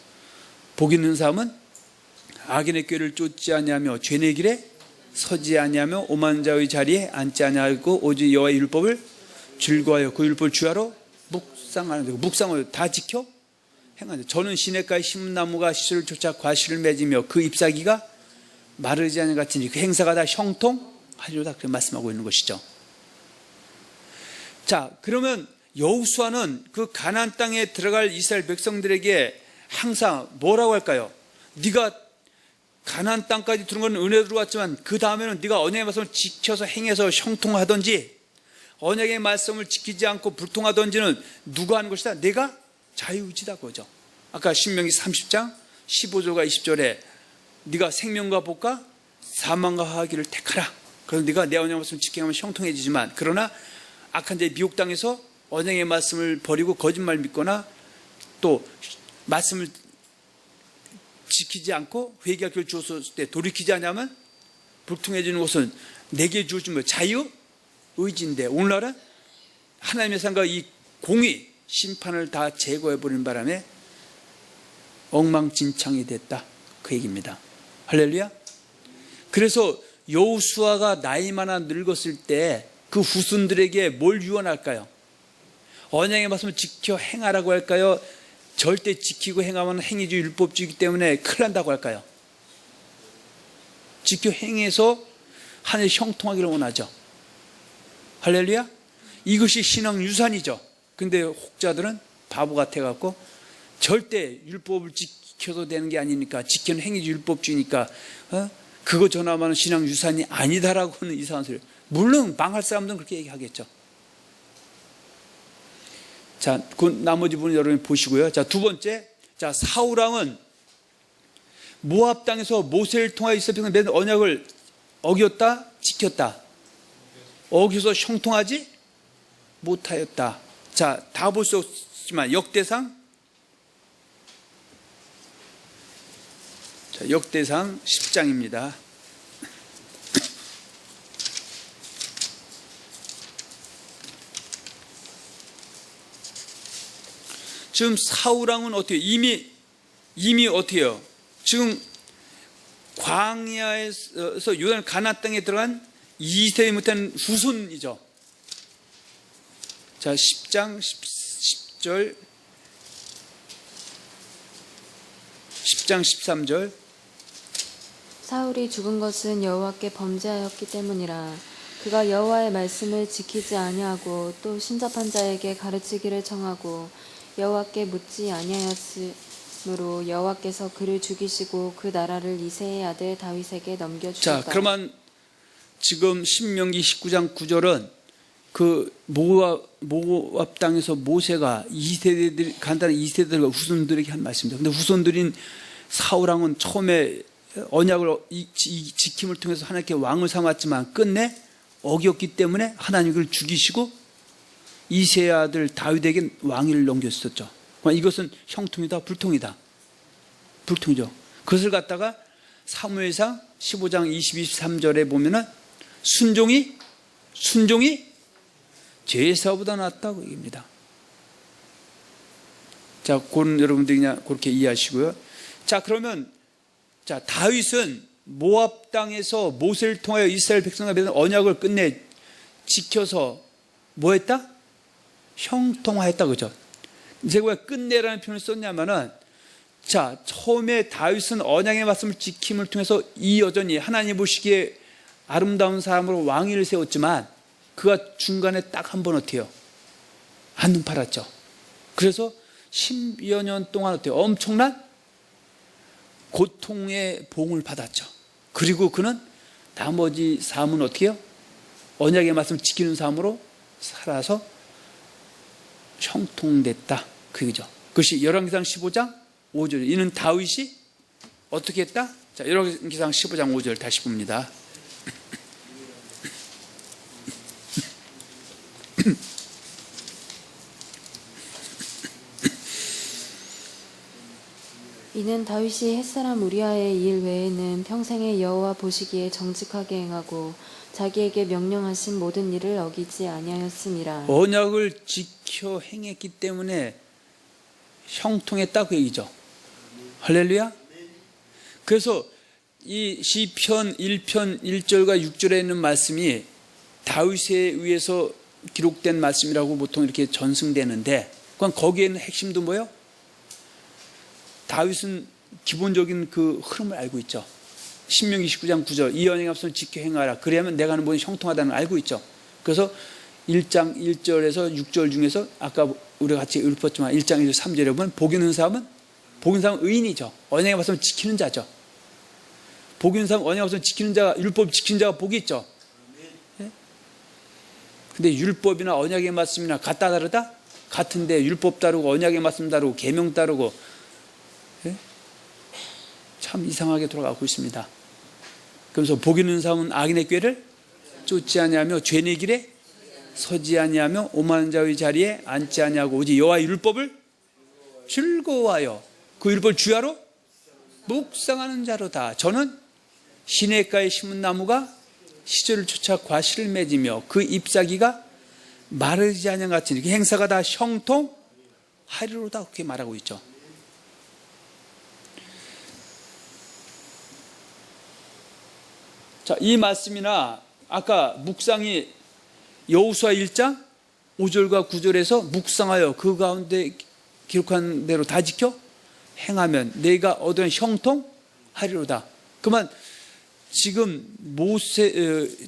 S1: 복 있는 사람은 악인의 꾀를 쫓지 아니하며 죄의 길에 서지 아니하며 오만 자의 자리에 앉지 아니하고 오직 여호와의 율법을 즐거워하여 그 율법을 주야로 묵상하는 데 묵상을 다 지켜 행하는 데 저는 시냇가에 심은 나무가 시술을 쫓아 과실을 맺으며 그 잎사귀가 마르지 않는 것 같으니 그 행사가 다 형통하리로다 그렇게 말씀하고 있는 것이죠. 자, 그러면 여호수아는 그 가나안 땅에 들어갈 이스라엘 백성들에게 항상 뭐라고 할까요? 네가 가나안 땅까지 들어온 건 은혜로 들어왔지만 그 다음에는 네가 언약의 말씀을 지켜서 행해서 형통하든지 언약의 말씀을 지키지 않고 불통하든지는 누가 하는 것이다? 내가 자유의지다 그거죠. 아까 신명기 30장 15절과 20절에 네가 생명과 복과 사망과 화기를 택하라. 그래서 네가 내 언약의 말씀을 지키면 형통해지지만 그러나 악한 자의 미혹 당해서 언약의 말씀을 버리고 거짓말 믿거나 또 말씀을 지키지 않고 회개할 기회를 주었을 때 돌이키지 않으면 불통해지는 것은 내게 주어진 뭐 자유의지인데 오늘날은 하나님의 상과 이 공의 심판을 다 제거해버리는 바람에 엉망진창이 됐다 그 얘기입니다. 할렐루야. 그래서 여호수아가 나이 많아 늙었을 때 그 후손들에게 뭘 유언할까요? 언약의 말씀을 지켜 행하라고 할까요? 절대 지키고 행하면 행위주의 율법주의이기 때문에 큰일 난다고 할까요? 지켜 행해서 하늘 형통하기를 원하죠. 할렐루야. 이것이 신앙 유산이죠. 근데 혹자들은 바보 같아갖고 절대 율법을 지켜도 되는 게 아니니까 지키는 행위주의 율법주의니까 그거 전하면 신앙 유산이 아니다라고 하는 이상한 소리. 물론 망할 사람들은 그렇게 얘기하겠죠. 자, 그 나머지 부분 여러분이 보시고요. 자, 두 번째. 자, 사울왕은 모압 땅에서 모세를 통하여 이스라엘 백성의 맺은 언약을 어겼다, 지켰다. 어겨서 형통하지 못하였다. 자, 다 볼 수 없지만 역대상. 자, 역대상 10장입니다. 지금 사울왕은 어떻게 이미 어떻게 해요? 지금 광야에서 요단 가나안 땅에 들어간 이세대 못한 후손이죠. 자, 10장 10절 10장 13절
S2: 사울이 죽은 것은 여호와께 범죄하였기 때문이라. 그가 여호와의 말씀을 지키지 아니하고 또 신접한 자에게 가르치기를 청하고 여호와께 묻지 아니하였으므로 여호와께서 그를 죽이시고 그 나라를 이새의 아들 다윗에게 넘겨주셨다.
S1: 자, 그러면 지금 신명기 19장 9절은 그 모압 땅에서 모세가 2세대들, 간단한 2세대들과 후손들에게 한 말씀입니다. 근데 후손들인 사울왕은 처음에 언약을 지킴을 통해서 하나님께 왕을 삼았지만 끝내 어겼기 때문에 하나님 그를 죽이시고 이세의 아들 다윗에게 왕위를 넘겼었죠. 이것은 형통이다, 불통이다? 불통이죠. 그것을 갖다가 사무엘상 15장 22, 23절에 보면은 순종이 제사보다 낫다고 얘기합니다. 자, 그건 여러분들이 그냥 그렇게 이해하시고요. 자, 그러면 자, 다윗은 모압 땅에서 모세를 통하여 이스라엘 백성과 맺은 언약을 끝내 지켜서 뭐 했다? 형통화했다, 그죠? 제가 왜 끝내라는 표현을 썼냐면은, 자, 처음에 다윗은 언약의 말씀을 지킴을 통해서 이 여전히 하나님 보시기에 아름다운 사람으로 왕위를 세웠지만 그가 중간에 딱 한 번 어때요? 한눈 팔았죠. 그래서 10여 년 동안 어때요? 엄청난 고통의 봉을 받았죠. 그리고 그는 나머지 삶은 어떻게 해요? 언약의 말씀을 지키는 삶으로 살아서 형통됐다. 그거죠. 그것이 열왕기상 15장 5절. 이는 다윗이 어떻게 했다? 자, 열왕기상 15장 5절 다시 봅니다.
S2: 이는 다윗이 햇사람 우리아의 일 외에는 평생에 여호와 보시기에 정직하게 행하고 자기에게 명령하신 모든 일을 어기지 아니하였음이라.
S1: 언약을 지켜 행했기 때문에 형통했다 그 얘기죠. 할렐루야. 그래서 이 시편 1편 1절과 6절에 있는 말씀이 다윗에 의해서 기록된 말씀이라고 보통 이렇게 전승되는데, 그건 거기에는 핵심도 뭐예요? 다윗은 기본적인 그 흐름을 알고 있죠. 신명기 19장 9절 이 언약의 말씀을 지켜 행하라. 그래야만 내가 하는 모든 형통하다는 걸 알고 있죠. 그래서 1장 1절에서 6절 중에서 아까 우리가 같이 읊었지만 1장 1절 3절에 보면 복 있는 사람은 의인이죠. 언약의 말씀을 지키는 자죠. 복 있는 사람은 언약의 말씀을 지키는 자가, 율법 지키는 자가 복이 있죠. 예? 근데 율법이나 언약의 말씀이나 같다 다르다? 같은데 율법 다르고 언약의 말씀 다르고 계명 다르고, 예? 참 이상하게 돌아가고 있습니다. 그래서 복 있는 사람은 악인의 꾀를 쫓지 아니하며 죄의 길에 서지 아니하며 오만한 자의 자리에 앉지 아니하고 오직 여호와의 율법을 즐거워하여 그 율법을 주야로 묵상하는 자로다. 저는 시냇가에 심은 나무가 시절을 쫓아 과실을 맺으며 그 잎사귀가 마르지 아니한 같은 이렇게 행사가 다 형통하리로다. 그렇게 말하고 있죠. 자, 이 말씀이나 아까 묵상이 여호수아 1장 5절과 9절에서 묵상하여 그 가운데 기록한 대로 다 지켜 행하면 내가 얻은 형통하리로다. 그만 지금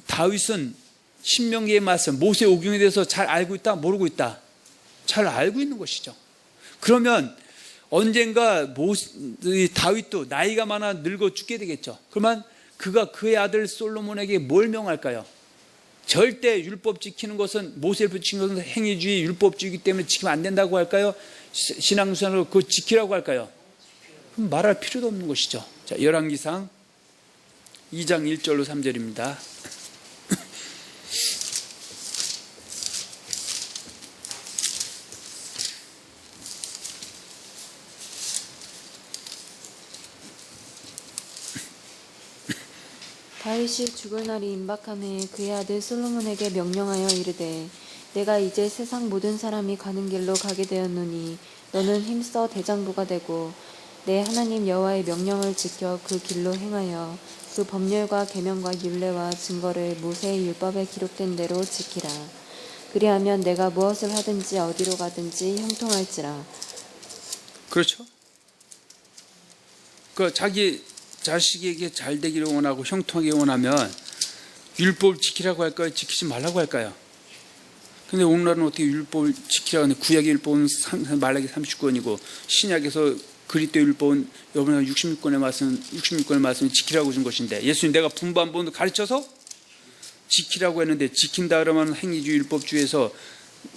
S1: 다윗은 신명기의 말씀, 모세 오경에 대해서 잘 알고 있다, 모르고 있다? 잘 알고 있는 것이죠. 그러면 언젠가 다윗도 나이가 많아 늙어 죽게 되겠죠. 그러면 그가 그의 아들 솔로몬에게 뭘 명할까요? 절대 율법 지키는 것은, 모세를 붙인 것은 행위주의 율법주의이기 때문에 지키면 안 된다고 할까요? 신앙생활로 그거 지키라고 할까요? 그럼 말할 필요도 없는 것이죠. 자, 열왕기상 2장 1절로 3절입니다.
S2: 다윗이 죽을 날이 임박함에 그의 아들 솔로몬에게 명령하여 이르되 내가 이제 세상 모든 사람이 가는 길로 가게 되었노니 너는 힘써 대장부가 되고 내 하나님 여호와의 명령을 지켜 그 길로 행하여 그 법률과 계명과 율례와 증거를 모세의 율법에 기록된 대로 지키라. 그리하면 내가 무엇을 하든지 어디로 가든지 형통할지라.
S1: 그렇죠? 그 자기 자식에게 잘 되기를 원하고 형통하게 원하면 율법을 지키라고 할까요? 지키지 말라고 할까요? 근데 오늘날은 어떻게 율법을 지키라고 하는데, 구약의 율법은 말라기 39권이고 신약에서 그리스도 율법은 여러분 66권의 말씀을 지키라고 준 것인데, 예수님 내가 분부 한 번도 가르쳐서 지키라고 했는데 지킨다 그러면 행위주의 율법주의에서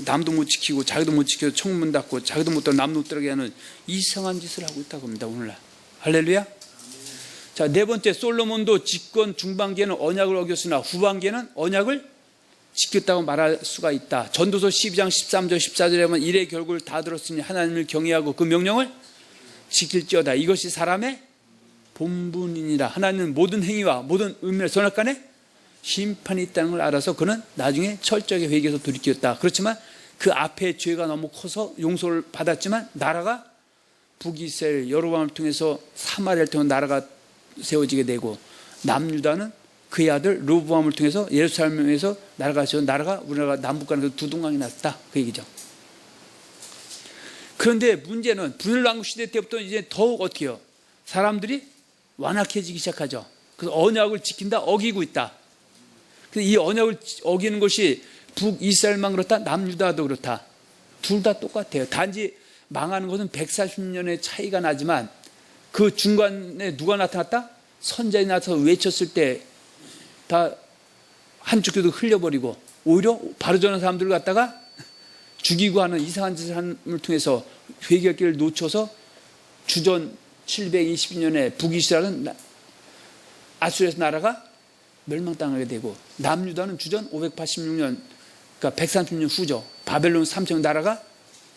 S1: 남도 못 지키고 자기도 못 지켜서 청문 닫고 자기도 못 들어 남도 못 들어게 하는 이상한 짓을 하고 있다고 합니다. 오늘날. 할렐루야. 자, 네 번째, 솔로몬도 집권 중반기에는 언약을 어겼으나 후반기에는 언약을 지켰다고 말할 수가 있다. 전도서 12장 13절 14절에 보면 이래 결국을 다 들었으니 하나님을 경외하고 그 명령을 지킬지어다. 이것이 사람의 본분이니라. 하나님은 모든 행위와 모든 의미를 선악간에 심판이 있다는 걸 알아서 그는 나중에 철저하게 회개해서 돌이켰다. 그렇지만 그 앞에 죄가 너무 커서 용서를 받았지만 나라가 북이스라엘 여로보암을 통해서 사마리아를 통해 나라가 세워지게 되고 남유다는 그의 아들 르호보암을 통해서 예루살렘에서 나라가 세워 나라가 우리나라가 남북간에서 두동강이 났다. 그 얘기죠. 그런데 문제는 분열왕국 시대 때부터 이제 더욱 어떻게 해요? 사람들이 완악해지기 시작하죠. 그래서 언약을 지킨다, 어기고 있다. 이 언약을 어기는 것이 북이스라엘만 그렇다, 남유다도 그렇다. 둘 다 똑같아요. 단지 망하는 것은 140년의 차이가 나지만 그 중간에 누가 나타났다? 선자에 나타나서 외쳤을 때 다 한쪽 귀도 흘려버리고 오히려 바로 전한 사람들을 갖다가 죽이고 하는 이상한 짓을 함을 통해서 회개할 길을 놓쳐서 주전 720년에 북이스라엘은 아수르에서 나라가 멸망당하게 되고 남유다는 주전 586년 그러니까 130년 후죠. 바벨론 3천 나라가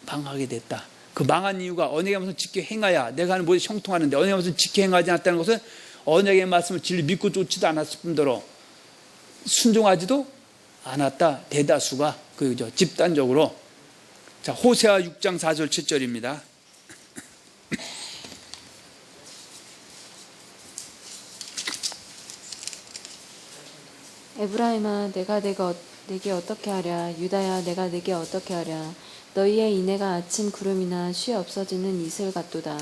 S1: 망하게 됐다. 그 망한 이유가 언약의 말씀을 지켜 행하야 내가 하는 모든 형통하는데 언약의 말씀을 지켜 행하지 않았다는 것은 언약의 말씀을 진리 믿고 쫓지도 않았을 뿐더러 순종하지도 않았다. 대다수가 그죠. 집단적으로. 자, 호세아 6장 4절 7절입니다.
S2: 에브라임아 내가 내게 어떻게 하랴. 유다야 내가 내게 어떻게 하랴. 너희의 인애가 아침 구름이나 쉬 없어지는 이슬 같도다.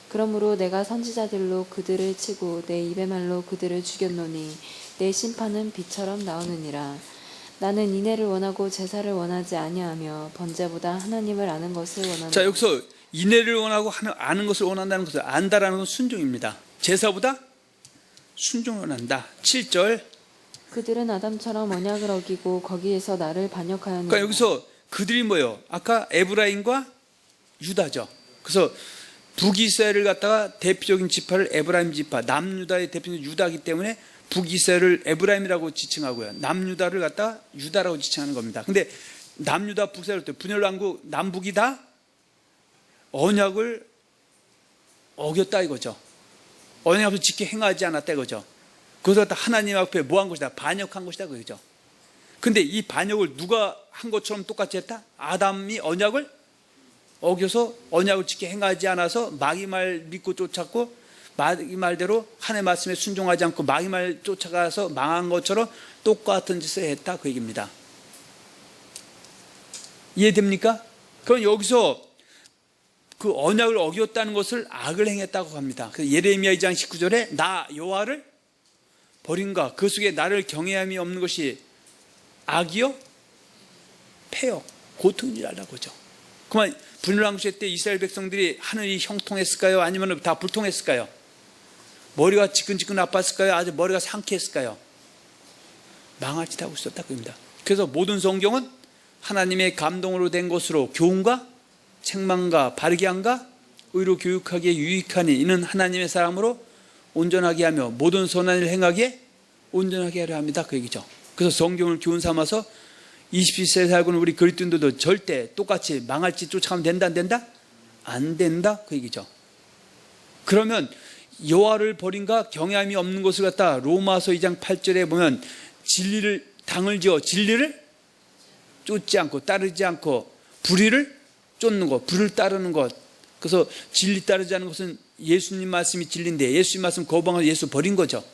S2: 그러므로 내가 선지자들로 그들을 치고 내 입의 말로 그들을 죽였노니 내 심판은 비처럼 나오느니라. 나는 인애를 원하고 제사를 원하지 아니하며 번제보다 하나님을 아는 것을 원하노라.
S1: 자, 여기서 인애를 원하고 아는 것을 원한다는 것을 안다라는 건 순종입니다. 제사보다 순종을 원한다. 7절.
S2: 그들은 아담처럼 언약을 어기고 거기에서 나를 반역하였느니라.
S1: 그러니까 여기서 그들이 뭐예요? 아까 에브라임과 유다죠. 그래서 북이스라엘을 갖다가 대표적인 지파를 에브라임 지파, 남유다의 대표적인 유다이기 때문에 북이스라엘을 에브라임이라고 지칭하고요. 남유다를 갖다가 유다라고 지칭하는 겁니다. 근데 남유다 북이스라엘 때 분열왕국 남북이 다 언약을 어겼다 이거죠. 언약 앞에서 지켜 행하지 않았다 이거죠. 그것을 갖다 하나님 앞에 뭐 한 것이다? 반역한 것이다 그거죠. 근데 이 반역을 누가 한 것처럼 똑같이 했다? 아담이 언약을 어겨서 언약을 지켜 행하지 않아서 마귀 말 믿고 쫓았고 마귀 말대로 하나님의 말씀에 순종하지 않고 마귀 말 쫓아가서 망한 것처럼 똑같은 짓을 했다 그 얘기입니다. 이해됩니까? 그럼 여기서 그 언약을 어겼다는 것을 악을 행했다고 합니다. 그래서 예레미야 2장 19절에 나 여호와를 버린가 그 속에 나를 경외함이 없는 것이 악이요 폐역 고통이라는 거죠. 그러면 분열왕국 시대 때 이스라엘 백성들이 하늘이 형통했을까요? 아니면 다 불통했을까요? 머리가 지끈지끈 아팠을까요? 아주 머리가 상쾌했을까요? 망할 짓 하고 있었다 그겁니다. 그래서 모든 성경은 하나님의 감동으로 된 것으로 교훈과 책망과 바르게 함과 의로 교육하기에 유익하니 이는 하나님의 사람으로 온전하게 하며 모든 선한 일을 행하기에 온전하게 하려 합니다 그 얘기죠. 그래서 성경을 교훈 삼아서 21세기에 살고 있는 우리 그리스도인들도 절대 똑같이 망할 짓 쫓아가면 된다 안 된다? 안 된다 그 얘기죠. 그러면 여호와를 버린가 경외함이 없는 것을 갖다 로마서 2장 8절에 보면 진리를 당을 지어 진리를 쫓지 않고 따르지 않고 불의를 쫓는 것, 불을 따르는 것. 그래서 진리 따르지 않는 것은 예수님 말씀이 진리인데 예수님 말씀 거부하고 예수 버린 거죠.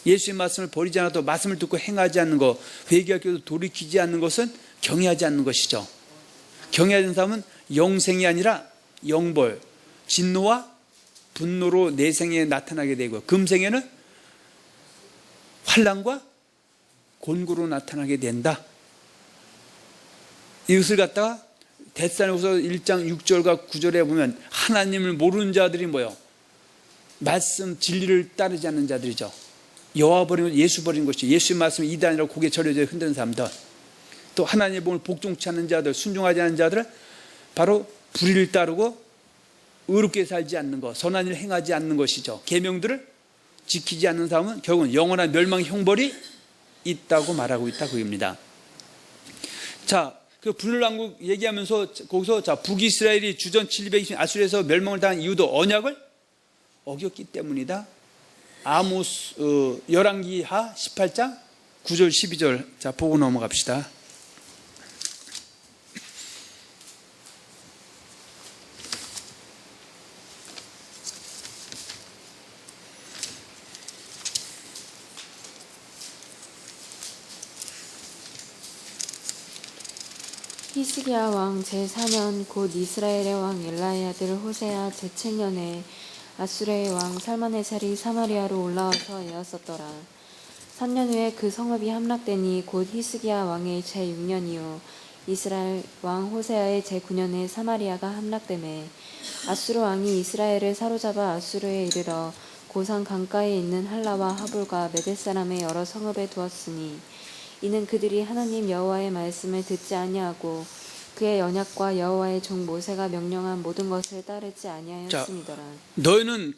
S1: 예수의 말씀을 버리지 않아도 말씀을 듣고 행하지 않는 것, 회개할 때도 돌이키지 않는 것은 경외하지 않는 것이죠. 경외하는 사람은 영생이 아니라 영벌, 진노와 분노로 내생에 나타나게 되고 금생에는 환난과 곤고로 나타나게 된다. 이것을 갖다가 데살로니가서 1장 6절과 9절에 보면 하나님을 모르는 자들이 뭐예요? 말씀 진리를 따르지 않는 자들이죠. 여호와 버린 것, 예수 버린 것이 예수의 말씀이 이단이라고 고개 절여져 흔드는 사람들, 또 하나님의 복을 복종치 않는 자들, 순종하지 않는 자들은 바로 불의를 따르고 의롭게 살지 않는 것, 선한 일을 행하지 않는 것이죠. 계명들을 지키지 않는 사람은 결국은 영원한 멸망의 형벌이 있다고 말하고 있다 그겁니다. 자, 그 분열왕국 얘기하면서 거기서 자, 북이스라엘이 주전 720년 아수르에서 멸망을 당한 이유도 언약을 어겼기 때문이다. 아모스 열왕기하 18장 9절 12절 자 보고 넘어갑시다.
S2: 히스기야 왕 제4년 곧 이스라엘의 왕 엘라의 아들 호세아 제7년에 아수르의 왕 살마네살이 사마리아로 올라와서 에웠었더라. 3년 후에 그 성읍이 함락되니 곧 히스기야 왕의 제6년이요 이스라엘 왕 호세아의 제9년에 사마리아가 함락되매 아수르 왕이 이스라엘을 사로잡아 아수르에 이르러 고산 강가에 있는 할라와 하볼과 메대 사람의 여러 성읍에 두었으니 이는 그들이 하나님 여호와의 말씀을 듣지 아니하고 그의 언약과 여호와의 종 모세가 명령한 모든 것을 따르지 아니하였음이더라.
S1: 너희는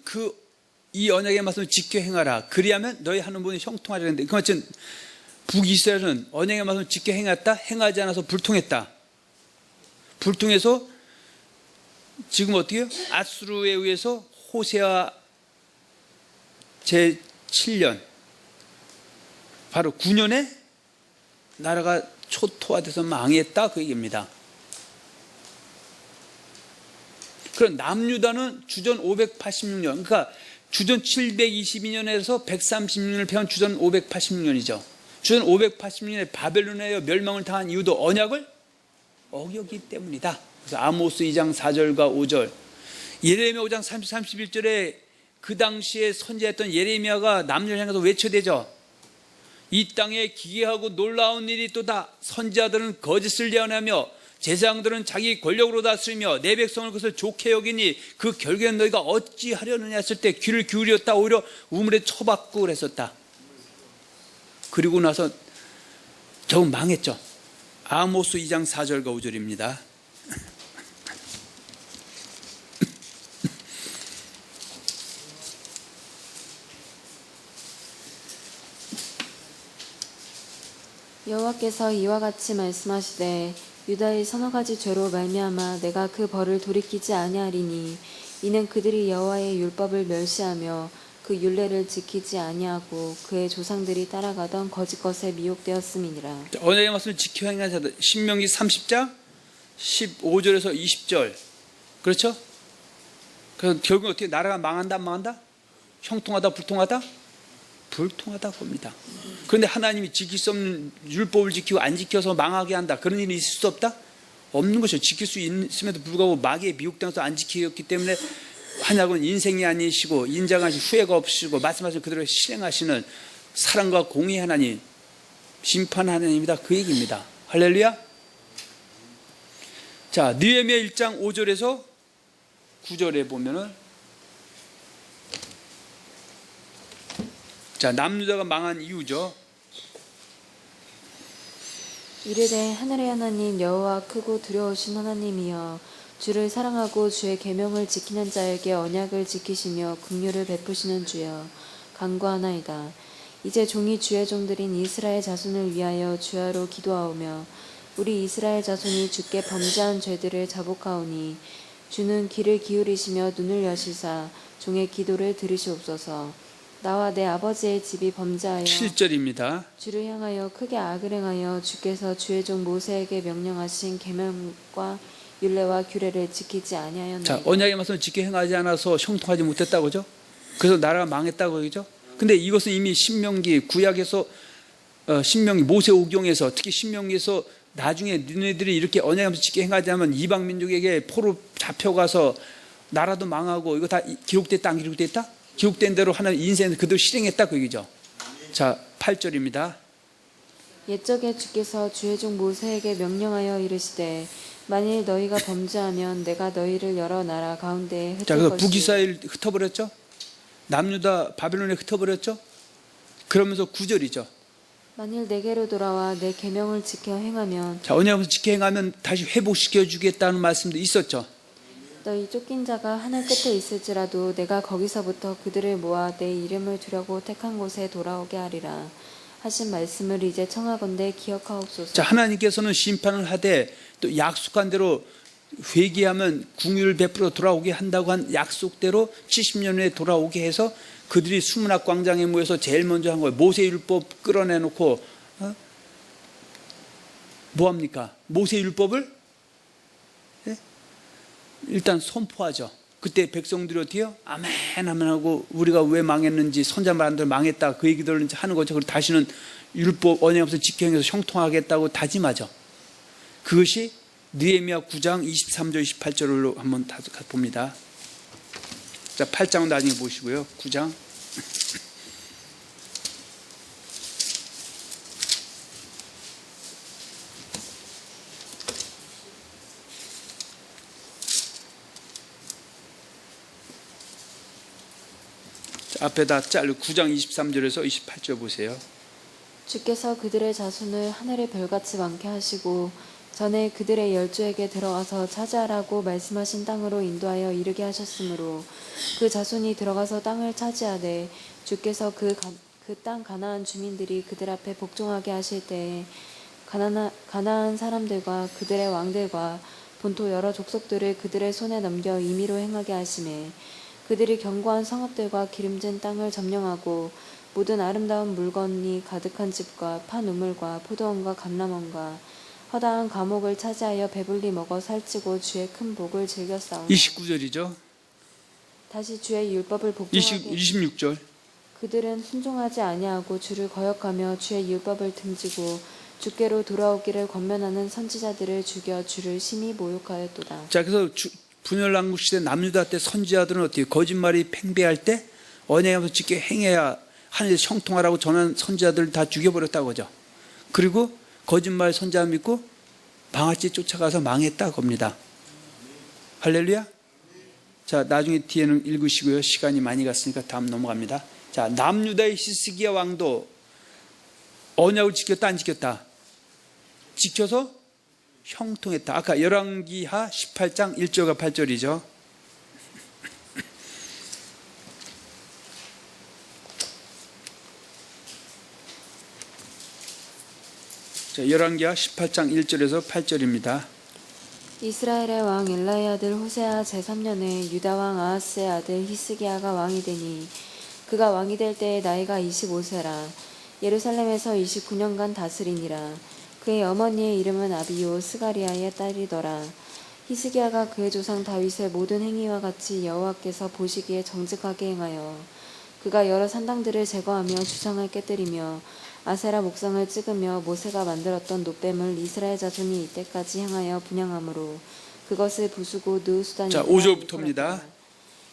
S1: 이 언약의 말씀을 지켜 행하라. 그리하면 너희 하는 분이 형통하리라 했는데 그것은 북이스라엘은 언약의 말씀을 지켜 행했다. 행하지 않아서 불통했다. 불통해서 지금 어떻게 해요? 아수르에 의해서 호세아 제7년 바로 9년에 나라가 초토화돼서 망했다 그 얘기입니다. 그럼 남유다는 주전 586년, 그러니까 주전 722년에서 136년을 패한 주전 586년이죠. 주전 586년에 바벨론에 멸망을 당한 이유도 언약을 어겼기 때문이다. 그래서 아모스 2장 4절과 5절, 예레미야 5장 30, 31절에 그 당시에 선지했던 예레미야가 남유를 향해서 외쳐대죠. 이 땅에 기이하고 놀라운 일이 또다. 선지자들은 거짓을 예언하며 제사장들은 자기 권력으로 다스리며 내 백성을 그것을 좋게 여기니 그 결국에는 너희가 어찌하려느냐 했을 때 귀를 기울였다. 오히려 우물에 처박고 그랬었다. 그리고 나서 겨우 망했죠. 아모스 2장 4절과 5절입니다.
S2: 여호와께서 이와 같이 말씀하시되 유다의 서너 가지 죄로 말미암아 내가 그 벌을 돌이키지 아니하리니 이는 그들이 여호와의 율법을 멸시하며 그 율례를 지키지 아니하고 그의 조상들이 따라가던 거짓 것에 미혹되었음이니라.
S1: 언약의 말씀을 지켜 행하는 자들, 신명기 30장 15절에서 20절, 그렇죠? 그래서 결국 어떻게 나라가 망한다 안 망한다? 형통하다 불통하다? 불통하다 봅니다. 그런데 하나님이 지킬 수 없는 율법을 지키고 안 지켜서 망하게 한다, 그런 일이 있을 수 없다? 없는 것이죠. 지킬 수 있음에도 불구하고 마귀에 미혹당해서 안 지켰기 때문에 하나님은 인생이 아니시고 인자하시 후회가 없으시고 말씀하신 그대로 실행하시는 사랑과 공의 하나님, 심판 하나님이다 그 얘기입니다. 할렐루야. 자, 느헤미야 1장 5절에서 9절에 보면은 자, 남유다가 망한 이유죠.
S2: 이르되 하늘의 하나님 여호와 크고 두려우신 하나님이여 주를 사랑하고 주의 계명을 지키는 자에게 언약을 지키시며 긍휼을 베푸시는 주여 간구하나이다. 이제 종이 주의 종들인 이스라엘 자손을 위하여 주야로 기도하오며 우리 이스라엘 자손이 주께 범죄한 죄들을 자복하오니 주는 귀를 기울이시며 눈을 여시사 종의 기도를 들으시옵소서. 나와 내 아버지의 집이 범죄하여
S1: 7절입니다.
S2: 주를 향하여 크게 악을 행하여 주께서 주의 종 모세에게 명령하신 계명과 율례와 규례를 지키지 아니하였나이다.
S1: 자, 언약의 말씀을 지켜 행하지 않아서 형통하지 못했다고 그죠? 그래서 나라가 망했다고 그죠? 근데 이것은 이미 신명기 구약에서 신명기 모세오경에서 특히 신명기에서 나중에 너네들이 이렇게 언약의 말씀을 지켜 행하지 않으면 이방 민족에게 포로 잡혀가서 나라도 망하고 이거 다 기록됐다 안 기록됐다? 기록된 대로 하나님 인생을 그대로 실행했다 그 얘기죠. 자, 8절입니다.
S2: 옛적에 주께서 주의 종 모세에게 명령하여 이르시되 만일 너희가 범죄하면 내가 너희를 여러 나라 가운데에
S1: 자,
S2: 흩을
S1: 그래서
S2: 것이요
S1: 북이스라엘 흩어버렸죠. 남유다 바벨론에 흩어버렸죠. 그러면서 9절이죠.
S2: 만일 내게로 돌아와 내 계명을 지켜 행하면
S1: 자, 언약을 지켜 행하면 다시 회복시켜 주겠다는 말씀도 있었죠.
S2: 너희 쫓긴 자가 하늘 끝에 있을지라도 내가 거기서부터 그들을 모아 내 이름을 두려고 택한 곳에 돌아오게 하리라 하신 말씀을 이제 청하건대 기억하옵소서.
S1: 자, 하나님께서는 심판을 하되 또 약속한 대로 회개하면 궁유를 베풀어 돌아오게 한다고 한 약속대로 70년 후에 돌아오게 해서 그들이 수문학 광장에 모여서 제일 먼저 한 거예요. 모세율법 끌어내놓고 뭐합니까? 모세율법을 일단 선포하죠. 그때 백성들이 어떻게 해요? 아멘 아멘 하고 우리가 왜 망했는지 선자말한들 망했다 그 얘기들을 하는 거죠. 그리고 다시는 율법 언약에서 지켜행해서 형통하겠다고 다짐하죠. 그것이 느헤미야 9장 23절 28절로 한번 봅니다. 자, 8장은 나중에 보시고요. 9장 앞에다 자르 9장 23절에서 28절 보세요.
S2: 주께서 그들의 자손을 하늘의 별같이 많게 하시고 전에 그들의 열조에게 들어가서 차지하라고 말씀하신 땅으로 인도하여 이르게 하셨으므로 그 자손이 들어가서 땅을 차지하되 주께서 그 땅 가나안 주민들이 그들 앞에 복종하게 하실 때에 가나안 사람들과 그들의 왕들과 본토 여러 족속들을 그들의 손에 넘겨 임의로 행하게 하시매 그들이 견고한 성읍들과 기름진 땅을 점령하고 모든 아름다운 물건이 가득한 집과 판 우물과 포도원과 감람원과 허다한 감옥을 차지하여 배불리 먹어 살찌고 주의 큰 복을 즐겨 싸우며
S1: 29절이죠.
S2: 다시 주의 율법을 복종하게
S1: 26절.
S2: 그들은 순종하지 아니하고 주를 거역하며 주의 율법을 등지고 주께로 돌아오기를 권면하는 선지자들을 죽여 주를 심히 모욕하였도다.
S1: 자, 그래서 분열왕국 시대 남유다 때 선지자들은 어떻게 거짓말이 팽배할 때 언약에서 지켜 행해야 하늘에서 형통하라고 전한 선지자들을 다 죽여버렸다고 하죠. 그리고 거짓말 선지자 믿고 방아찌 쫓아가서 망했다 겁니다. 할렐루야. 자, 나중에 뒤에는 읽으시고요. 시간이 많이 갔으니까 다음 넘어갑니다. 자, 남유다의 히스기야 왕도 언약을 지켰다 안 지켰다? 지켜서 형통했다. 아까 열왕기하 18장 1절과 8절이죠. 자, 열왕기하 18장 1절에서 8절입니다.
S2: 이스라엘의 왕 엘라의 아들 호세아 제3년에 유다 왕 아하스의 아들 히스기야가 왕이 되니 그가 왕이 될 때에 나이가 25세라 예루살렘에서 29년간 다스리니라. 그의 어머니의 이름은 아비요 스가리아의 딸이더라. 히스기야가 그의 조상 다윗의 모든 행위와 같이 여호와께서 보시기에 정직하게 행하여 그가 여러 산당들을 제거하며 주상을 깨뜨리며 아세라 목상을 찍으며 모세가 만들었던 놋뱀을 이스라엘 자손이 이때까지 향하여 분향함으로 그것을 부수고 느우수단에
S1: 자, 5절부터입니다.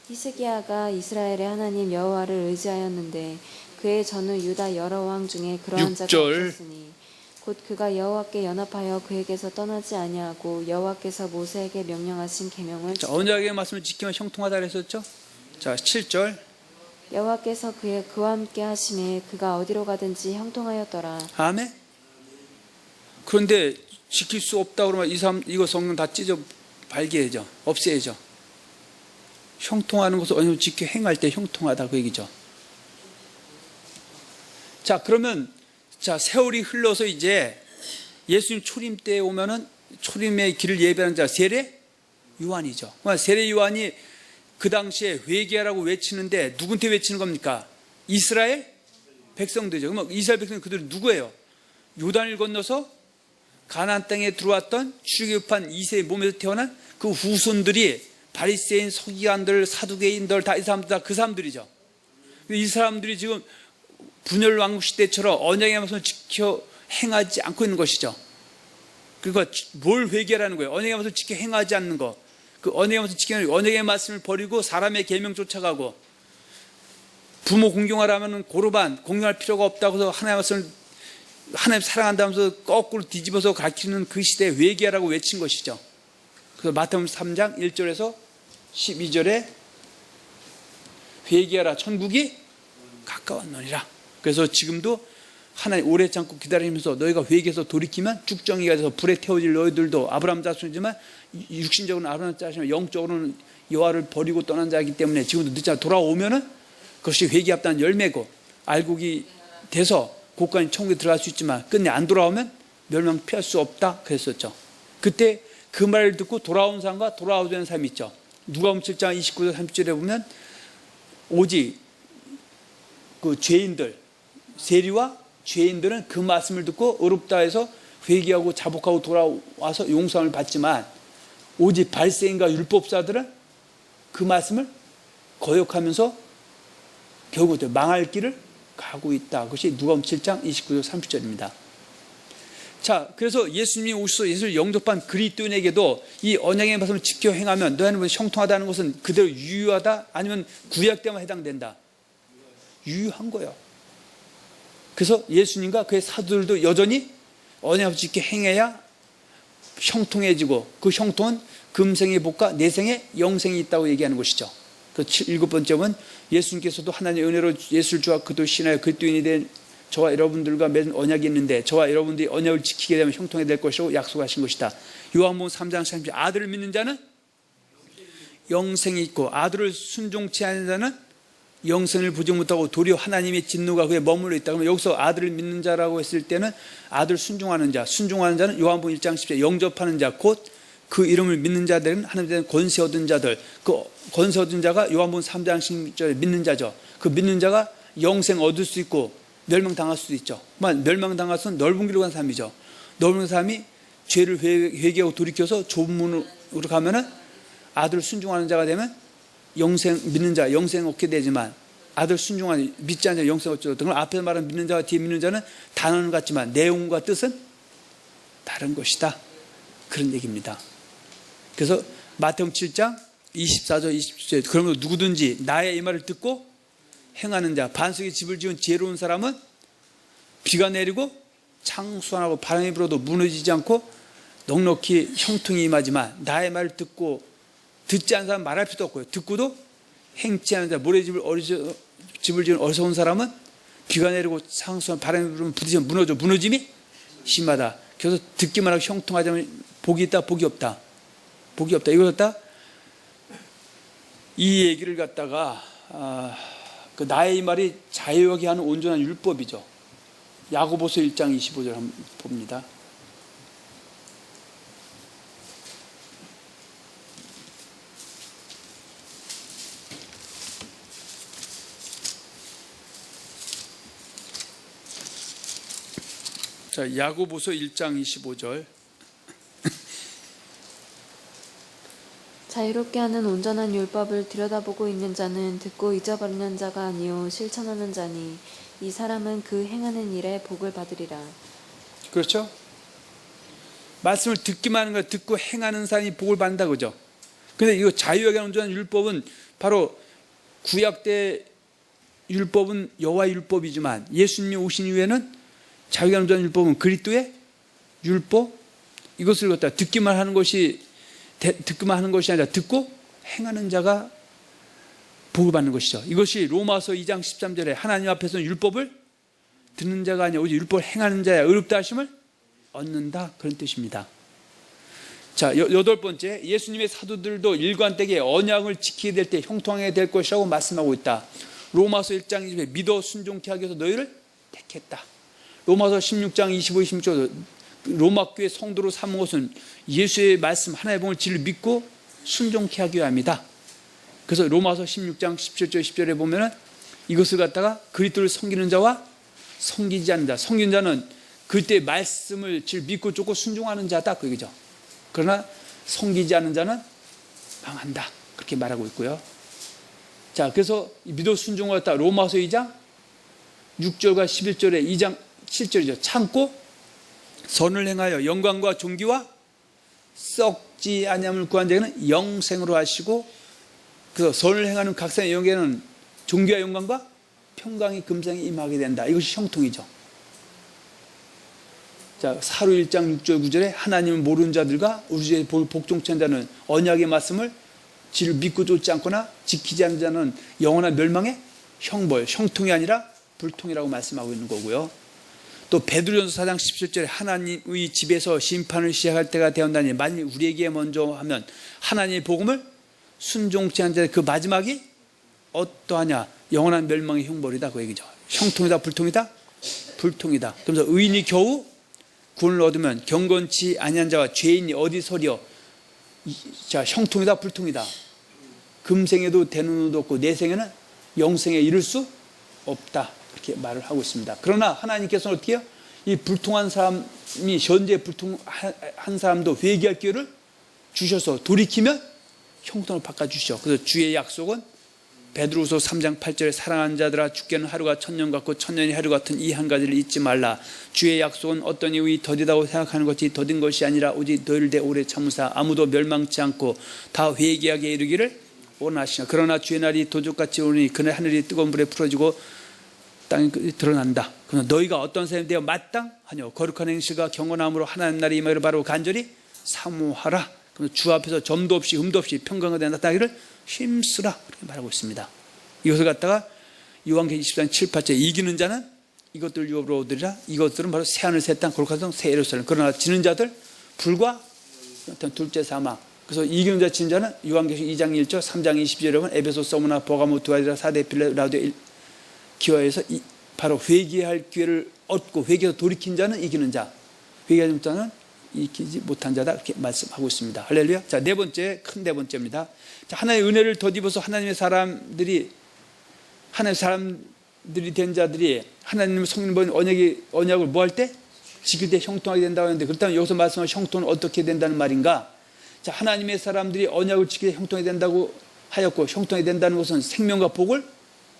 S2: 히스기야가 이스라엘의 하나님 여호와를 의지하였는데 그의 전후 유다 여러 왕 중에 그러한 자가
S1: 6절.
S2: 없었으니 곧 그가 여호와께 연합하여 그에게서 떠나지 아니하고 여호와께서 모세에게 명령하신 계명을
S1: 자, 언약의 말씀을 지키면 형통하다 그랬었죠. 자, 7절.
S2: 여호와께서 그와 함께 하심에 그가 어디로 가든지 형통하였더라.
S1: 아멘. 그런데 지킬 수 없다 그러면 이 사람 이거 성경 다 찢어 발기해야죠. 없애야죠. 형통하는 것을 언약을 지켜 행할 때 형통하다 그 얘기죠. 자, 그러면 자, 세월이 흘러서 이제 예수님 초림 때에 오면은 초림의 길을 예배하는 자 세례 요한이죠. 세례 요한이 그 당시에 회개하라고 외치는데 누구한테 외치는 겁니까? 이스라엘 백성들이죠. 그럼 이스라엘 백성은 그들은 누구예요? 요단을 건너서 가나안 땅에 들어왔던 출애굽한 2세의 몸에서 태어난 그 후손들이 바리새인, 서기관들, 사두개인들 다 이 사람들 다 그 사람들이죠. 이 사람들이 지금 분열 왕국 시대처럼 언약의 말씀을 지켜 행하지 않고 있는 것이죠. 그러니까 뭘 회개라는 거예요? 언약의 말씀을 지켜 행하지 않는 거. 그 언약의 말씀을 지켜 언약의 말씀을 버리고 사람의 계명 쫓아가고 부모 공경하라면 고르반 공경할 필요가 없다고 해서 하나님의 말씀을 하나님 사랑한다면서 거꾸로 뒤집어서 가르치는 그 시대에 회개하라고 외친 것이죠. 그래서 마태복음 3장 1절에서 12절에 회개하라 천국이 가까웠느니라. 그래서 지금도 하나님 오래 참고 기다리면서 너희가 회개해서 돌이키면 쭉정이가 돼서 불에 태워질 너희들도 아브라함 자손이지만 육신적으로는 아브라함 자손이지만 영적으로는 여호와를 버리고 떠난 자이기 때문에 지금도 늦지 않아 돌아오면은 그것이 회개에 합당한 열매고 알곡이 돼서 고관이 천국에 들어갈 수 있지만 끝내 안 돌아오면 멸망 피할 수 없다 그랬었죠. 그때 그 말을 듣고 돌아온 사람과 돌아오지 않은 사람이 있죠. 누가복음 7장 29절 30절에 보면 오직 그 죄인들, 세리와 죄인들은 그 말씀을 듣고 의롭다 해서 회개하고 자복하고 돌아와서 용서함을 받지만 오직 발생인과 율법사들은 그 말씀을 거역하면서 결국 망할 길을 가고 있다. 그것이 누가복음 7장 29절 30절입니다. 자, 그래서 예수님이 오셔서 예수를 영접한 그리스도인에게도 이 언약의 말씀을 지켜 행하면 너희는 형통하다는 것은 그대로 유효하다 아니면 구약 때만 해당된다. 유효한 거예요. 그래서 예수님과 그의 사도들도 여전히 언약을 지켜 행해야 형통해지고 그 형통은 금생의 복과 내생의 영생이 있다고 얘기하는 것이죠. 그 일곱 번째는 예수님께서도 하나님의 은혜로 예수를 주와 그도 신하여 그리스도인이 된 저와 여러분들과 맺은 언약이 있는데 저와 여러분들이 언약을 지키게 되면 형통이 될 것이라고 약속하신 것이다. 요한복음 3장 30절 아들을 믿는 자는 영생이 있고 아들을 순종치 않는 자는 영생을 보지 못하고 도리어 하나님의 진노가 그에 머물러 있다. 그러면 여기서 아들을 믿는 자라고 했을 때는 아들 순종하는 자, 순종하는 자는 요한복음 1장 10절 영접하는 자, 곧 그 이름을 믿는 자들은 하나님의 권세 얻은 자들, 그 권세 얻은 자가 요한복음 3장 10절에 믿는 자죠. 그 믿는 자가 영생 얻을 수 있고 멸망당할 수도 있죠. 멸망당해서는 넓은 길로 간 사람이죠. 넓은 사람이 죄를 회개하고 돌이켜서 좁은 문으로 가면은 아들을 순종하는 자가 되면 영생 믿는 자 영생 얻게 되지만 아들 순종하는 믿지 않는 자 영생 얻죠. 그럼 앞에서 말하는 믿는 자와 뒤에 믿는 자는 단어는 같지만 내용과 뜻은 다른 것이다. 그런 얘기입니다. 그래서 마태복음 7장 24절 27절 그러면 누구든지 나의 이 말을 듣고 행하는 자 반석에 집을 지은 지혜로운 사람은 비가 내리고 창수하고 바람이 불어도 무너지지 않고 넉넉히 형통이 임하지만 나의 말을 듣고 듣지 않는 사람 말할 필요도 없고요. 듣고도 행치 않는 자 모래집을 집을 지은 어리석은 사람은 비가 내리고 창수하고 바람이 불면 부딪히면 무너짐이 심하다. 그래서 듣기만 하고 형통하자면 복이 있다 복이 없다. 복이 없다. 이거 갖다 이 얘기를 갖다가 그 나의 이 말이 자유하게 하는 온전한 율법이죠. 야고보서 1장 25절 한번 봅니다. 자, 야고보서 1장 25절
S2: 자유롭게 하는 온전한 율법을 들여다보고 있는 자는 듣고 잊어버리는 자가 아니요 실천하는 자니 이 사람은 그 행하는 일에 복을 받으리라.
S1: 그렇죠? 말씀을 듣기만 하는 거 듣고 행하는 사람이 복을 받는다 그죠? 근데 이거 자유하게 하는 온전한 율법은 바로 구약 때 율법은 여호와의 율법이지만 예수님이 오신 이후에는 자유하게 하는 온전한 율법은 그리스도의 율법 이것을 갖다 듣기만 하는 것이 아니라 듣고 행하는 자가 복을 받는 것이죠. 이것이 로마서 2장 13절에 하나님 앞에서는 율법을 듣는 자가 아니라 오직 율법을 행하는 자야 의롭다 하심을 얻는다 그런 뜻입니다. 자, 여덟 번째 예수님의 사도들도 일관되게 언약을 지키게 될 때 형통하게 될 것이라고 말씀하고 있다. 로마서 1장 20절에 믿어 순종케 하기 위해서 너희를 택했다. 로마서 16장 25, 26절 로마 교회 성도로 삼은 것은 예수의 말씀 하나의 복을 진리를 믿고 순종케 하기 위함이다. 그래서 로마서 16장 17절 10절에 보면은 이것을 갖다가 그리스도를 섬기는 자와 섬기지 않는 자, 섬기는 자는 그때 말씀을 질 믿고 쫓고 순종하는 자다 그 얘기죠. 그러나 섬기지 않는 자는 망한다 그렇게 말하고 있고요. 자, 그래서 믿어 순종하였다. 로마서 2장 6절과 11절에 2장 7절이죠. 참고 선을 행하여 영광과 존귀와 썩지 아니함을 구한 자에게는 영생으로 하시고 그래서 선을 행하는 각 사람의 영에는 존귀와 영광과 평강이 금생에 임하게 된다. 이것이 형통이죠. 자, 사로 1장 6절 9절에 하나님을 모르는 자들과 우리 주의 복종치 않는 자는 언약의 말씀을 지를 믿고 쫓지 않거나 지키지 않는 자는 영원한 멸망의 형벌, 형통이 아니라 불통이라고 말씀하고 있는 거고요. 또 베드로전서 4장 17절에 하나님의 집에서 심판을 시작할 때가 되었다니 만일 우리에게 먼저 하면 하나님의 복음을 순종치 않은 자의 그 마지막이 어떠하냐? 영원한 멸망의 형벌이다, 그 얘기죠. 형통이다, 불통이다? 불통이다. 그러면서 의인이 겨우 구원을 얻으면 경건치 아니한 자와 죄인이 어디 서려? 자, 형통이다, 불통이다. 금생에도 되는 것도 없고 내생에는 영생에 이를 수 없다, 그렇게 말을 하고 있습니다. 그러나 하나님께서는 어떻게 해요? 이 불통한 사람이 현재 불통한 사람도 회개할 기회를 주셔서 돌이키면 형통을 바꿔주시죠. 그래서 주의 약속은 베드로후서 3장 8절에 사랑하는 자들아 죽게는 하루가 천년 같고 천년이 하루 같은 이 한 가지를 잊지 말라. 주의 약속은 어떤 이의 더디다고 생각하는 것이 더딘 것이 아니라 오직 너희를 대 오래 참으사 아무도 멸망치 않고 다 회개하게 이르기를 원하시나. 그러나 주의 날이 도적같이 오니 그날 하늘이 뜨거운 불에 풀어지고 땅이 드러난다. 그러나 너희가 어떤 사람이 되어 마땅하뇨 거룩한 행실과 경건함으로 하나님 날이 임하기를 바로 간절히 사모하라. 그러나 주 앞에서 점도 없이 흠도 없이 평강하게 나타나기를 힘쓰라, 그렇게 말하고 있습니다. 이것을 갖다가 요한계시록 20장 7, 8절에 이기는 자는 이것들 유업으로 얻으리라. 이것들은 바로 새하늘 새 땅 거룩한 성 새 예루살렘. 그러나 지는 자들 불과 둘째 사망. 그래서 이기는 자 지는 자는 요한계시록 2장 1절 3장 22절에 보면 에베소 서무나 버가모 두아디라 사대 빌레 라우디오 기와에서 바로 회개할 기회를 얻고 회개해서 돌이킨 자는 이기는 자, 회개하지 못한 자는 이기지 못한 자다, 이렇게 말씀하고 있습니다. 할렐루야. 자, 네 번째, 큰 네 번째입니다. 자, 하나님의 은혜를 덧입어서 하나님의 사람들이 된 자들이 하나님의 성령 받은 언약을 뭐 할 때? 지킬 때 형통하게 된다고 하는데, 그렇다면 여기서 말씀하는 형통은 어떻게 된다는 말인가? 자, 하나님의 사람들이 언약을 지킬 때 형통하게 된다고 하였고, 형통하게 된다는 것은 생명과 복을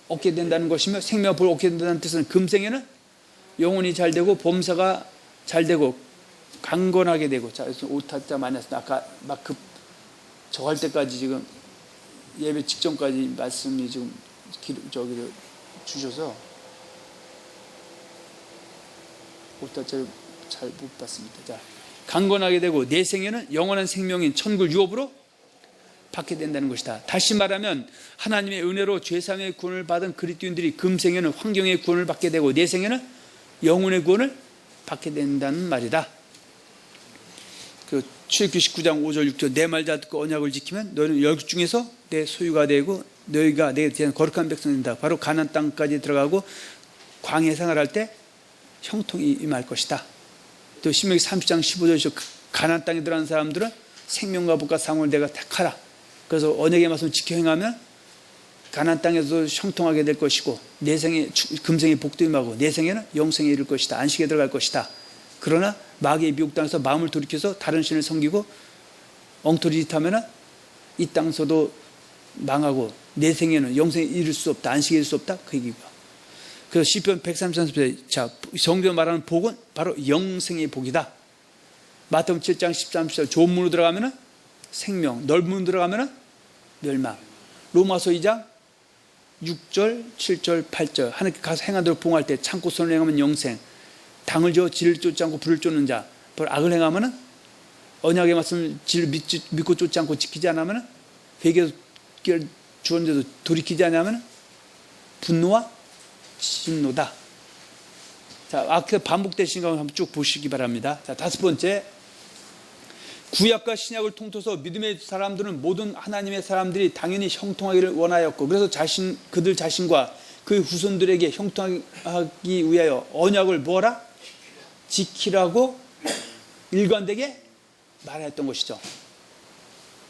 S1: 얻게 된다는 것이며, 생명과 복을 얻게 된다는 뜻은 금생에는 영혼이 잘 되고 범사가 잘 되고 강건하게 되고. 자, 오타자 많이 했습니다. 아까 막 저 할 때까지 지금 예배 직전까지 말씀이 지금 저기를 주셔서 오타자를 잘 못 봤습니다. 자, 강건하게 되고 내 생에는 영원한 생명인 천국 유업으로 받게 된다는 것이다. 다시 말하면 하나님의 은혜로 죄사함의 구원을 받은 그리스도인들이 금생에는 환경의 구원을 받게 되고 내 생에는 영혼의 구원을 받게 된다는 말이다. 그 출애굽기 19장 5절 6절 내 말 다 듣고 언약을 지키면 너희는 열국 중에서 내 소유가 되고 너희가 내게 대한 거룩한 백성이 된다. 바로 가나안 땅까지 들어가고 광야 생활할 때 형통이 임할 것이다. 또 신명기 30장 15절에서 가나안 땅에 들어간 사람들은 생명과 복과 상을 내가 택하라. 그래서 언약의 말씀을 지켜 행하면 가나안 땅에서 형통하게 될 것이고 내 생에 금생에 복도 임하고 내 생에는 영생에 이를 것이다. 안식에 들어갈 것이다. 그러나 마귀의 미혹 땅에서 마음을 돌이켜서 다른 신을 섬기고 엉터리 짓 하면 이 땅에서도 망하고 내 생에는 영생에 이를 수 없다. 안식에 이를 수 없다. 그 얘기고요. 그래서 시편 133편, 자, 성경 말하는 복은 바로 영생의 복이다. 마태복음 7장 13절 좁은 문으로 들어가면 생명, 넓은 문으로 들어가면 멸망. 로마서 2장 6절, 7절, 8절 하나님께 가서 행한 대로 봉할 때 참고 선을 행하면 영생. 당을 지어 진리를 쫓지 않고 불을 쫓는 자, 악을 행하면 언약의 말씀을 믿고 쫓지 않고 지키지 않으면 회개 주었는데도 돌이키지 않으면 분노와 진노다. 자, 아까 반복되신 거 한번 쭉 보시기 바랍니다. 자, 다섯 번째, 구약과 신약을 통틀어서 믿음의 사람들은 모든 하나님의 사람들이 당연히 형통하기를 원하였고, 그래서 그들 자신과 그 후손들에게 형통하기 위하여 언약을 뭐라? 지키라고 일관되게 말했던 것이죠.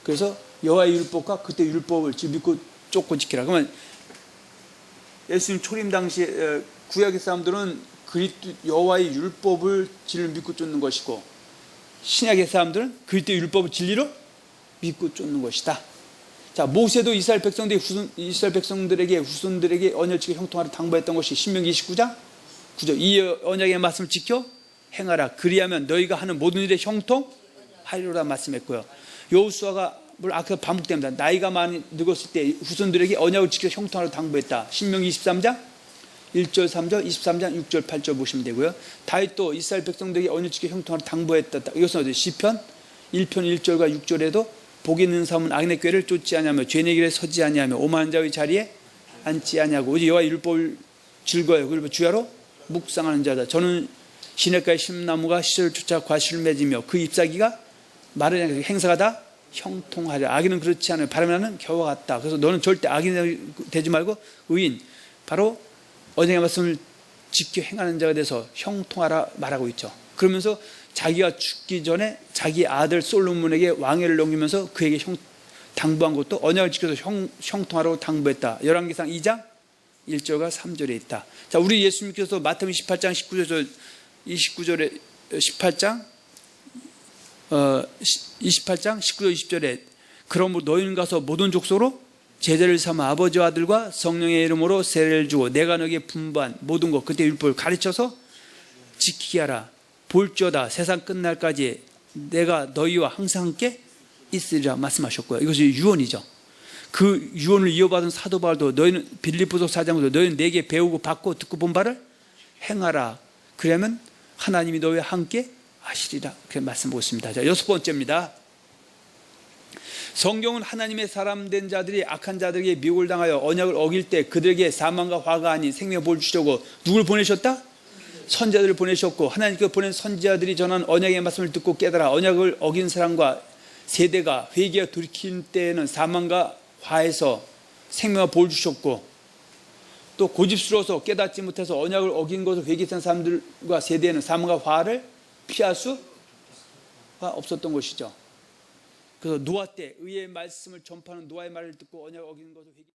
S1: 그래서 여호와의 율법과 그때 율법을 믿고 쫓고 지키라. 그러면 예수님 초림 당시에 구약의 사람들은 여호와의 율법을 진리를 믿고 쫓는 것이고, 신약의 사람들은 그때 율법을 진리로 믿고 쫓는 것이다. 자, 모세도 이스라엘 백성들에게 후손들에게 언약을 지켜 형통하라 당부했던 것이 신명기 29장 9절 이 언약의 말씀을 지켜 행하라. 그리하면 너희가 하는 모든 일에 형통하리로라 말씀했고요. 여호수아가 아까 반복됩니다. 나이가 많이 늙었을 때 후손들에게 언약을 지켜 형통하라 당부했다. 신명기 23장 1절 3절 23장 6절 8절 보시면 되고요. 다윗도 이스라엘 백성들에게 언약을 지켜 형통하라 당부했다. 이것은 어디 시편 1편 1절과 6절에도 복이 있는 사람은 악인의 꾀를 쫓지 아니하며 죄인의 길에 서지 아니하며 오만한 자의 자리에 앉지 아니하고 오직 여호와의 율법을 즐거워요. 그리고 주야로 묵상하는 자다. 저는 시냇가의 심나무가 시절을 쫓아 과실을 맺으며 그 잎사귀가 마르지 행사가 다 형통하리라. 악인은 그렇지 않아요. 바람이 나는 겨와 같다. 그래서 너는 절대 악인 되지 말고 의인, 바로 언약의 말씀을 지켜 행하는 자가 돼서 형통하라 말하고 있죠. 그러면서 자기가 죽기 전에 자기 아들 솔로몬에게 왕위를 넘기면서 그에게 당부한 것도 언약을 지켜서 형통하라고 당부했다. 열왕기상 2장 1절과 3절에 있다. 자, 우리 예수님께서 마태복음 18장 29절에 18장 19절 20절에 그러므로 너희는 가서 모든 족속으로 제자를 삼아 아버지와 아들과 성령의 이름으로 세례를 주고 내가 너에게 분부한 모든 것 그때 율법을 가르쳐서 지키게 하라. 볼지어다 세상 끝날까지 내가 너희와 항상 함께 있으리라 말씀하셨고요. 이것이 유언이죠. 그 유언을 이어받은 사도 바울도 너희는 빌립보서 4장에서 너희는 내게 배우고 받고 듣고 본 바를 행하라. 그러면 하나님이 너희와 함께 하시리라. 그렇게 말씀하고 있습니다. 자, 6번째입니다. 성경은 하나님의 사람된 자들이 악한 자들에게 미혹을 당하여 언약을 어길 때 그들에게 사망과 화가 아닌 생명의 복을 주려고 누굴 보내셨다? 선지자들을 보내셨고, 하나님께서 보낸 선지자들이 전한 언약의 말씀을 듣고 깨달아 언약을 어긴 사람과 세대가 회개와 돌이킬 때에는 사망과 화에서 생명과 복을 주셨고, 또 고집스러워서 깨닫지 못해서 언약을 어긴 것을 회개한 사람들과 세대에는 사망과 화를 피할 수가 없었던 것이죠. 그래서 노아 때 의의 말씀을 전파하는 노아의 말을 듣고 언약을 어기는 것을 회개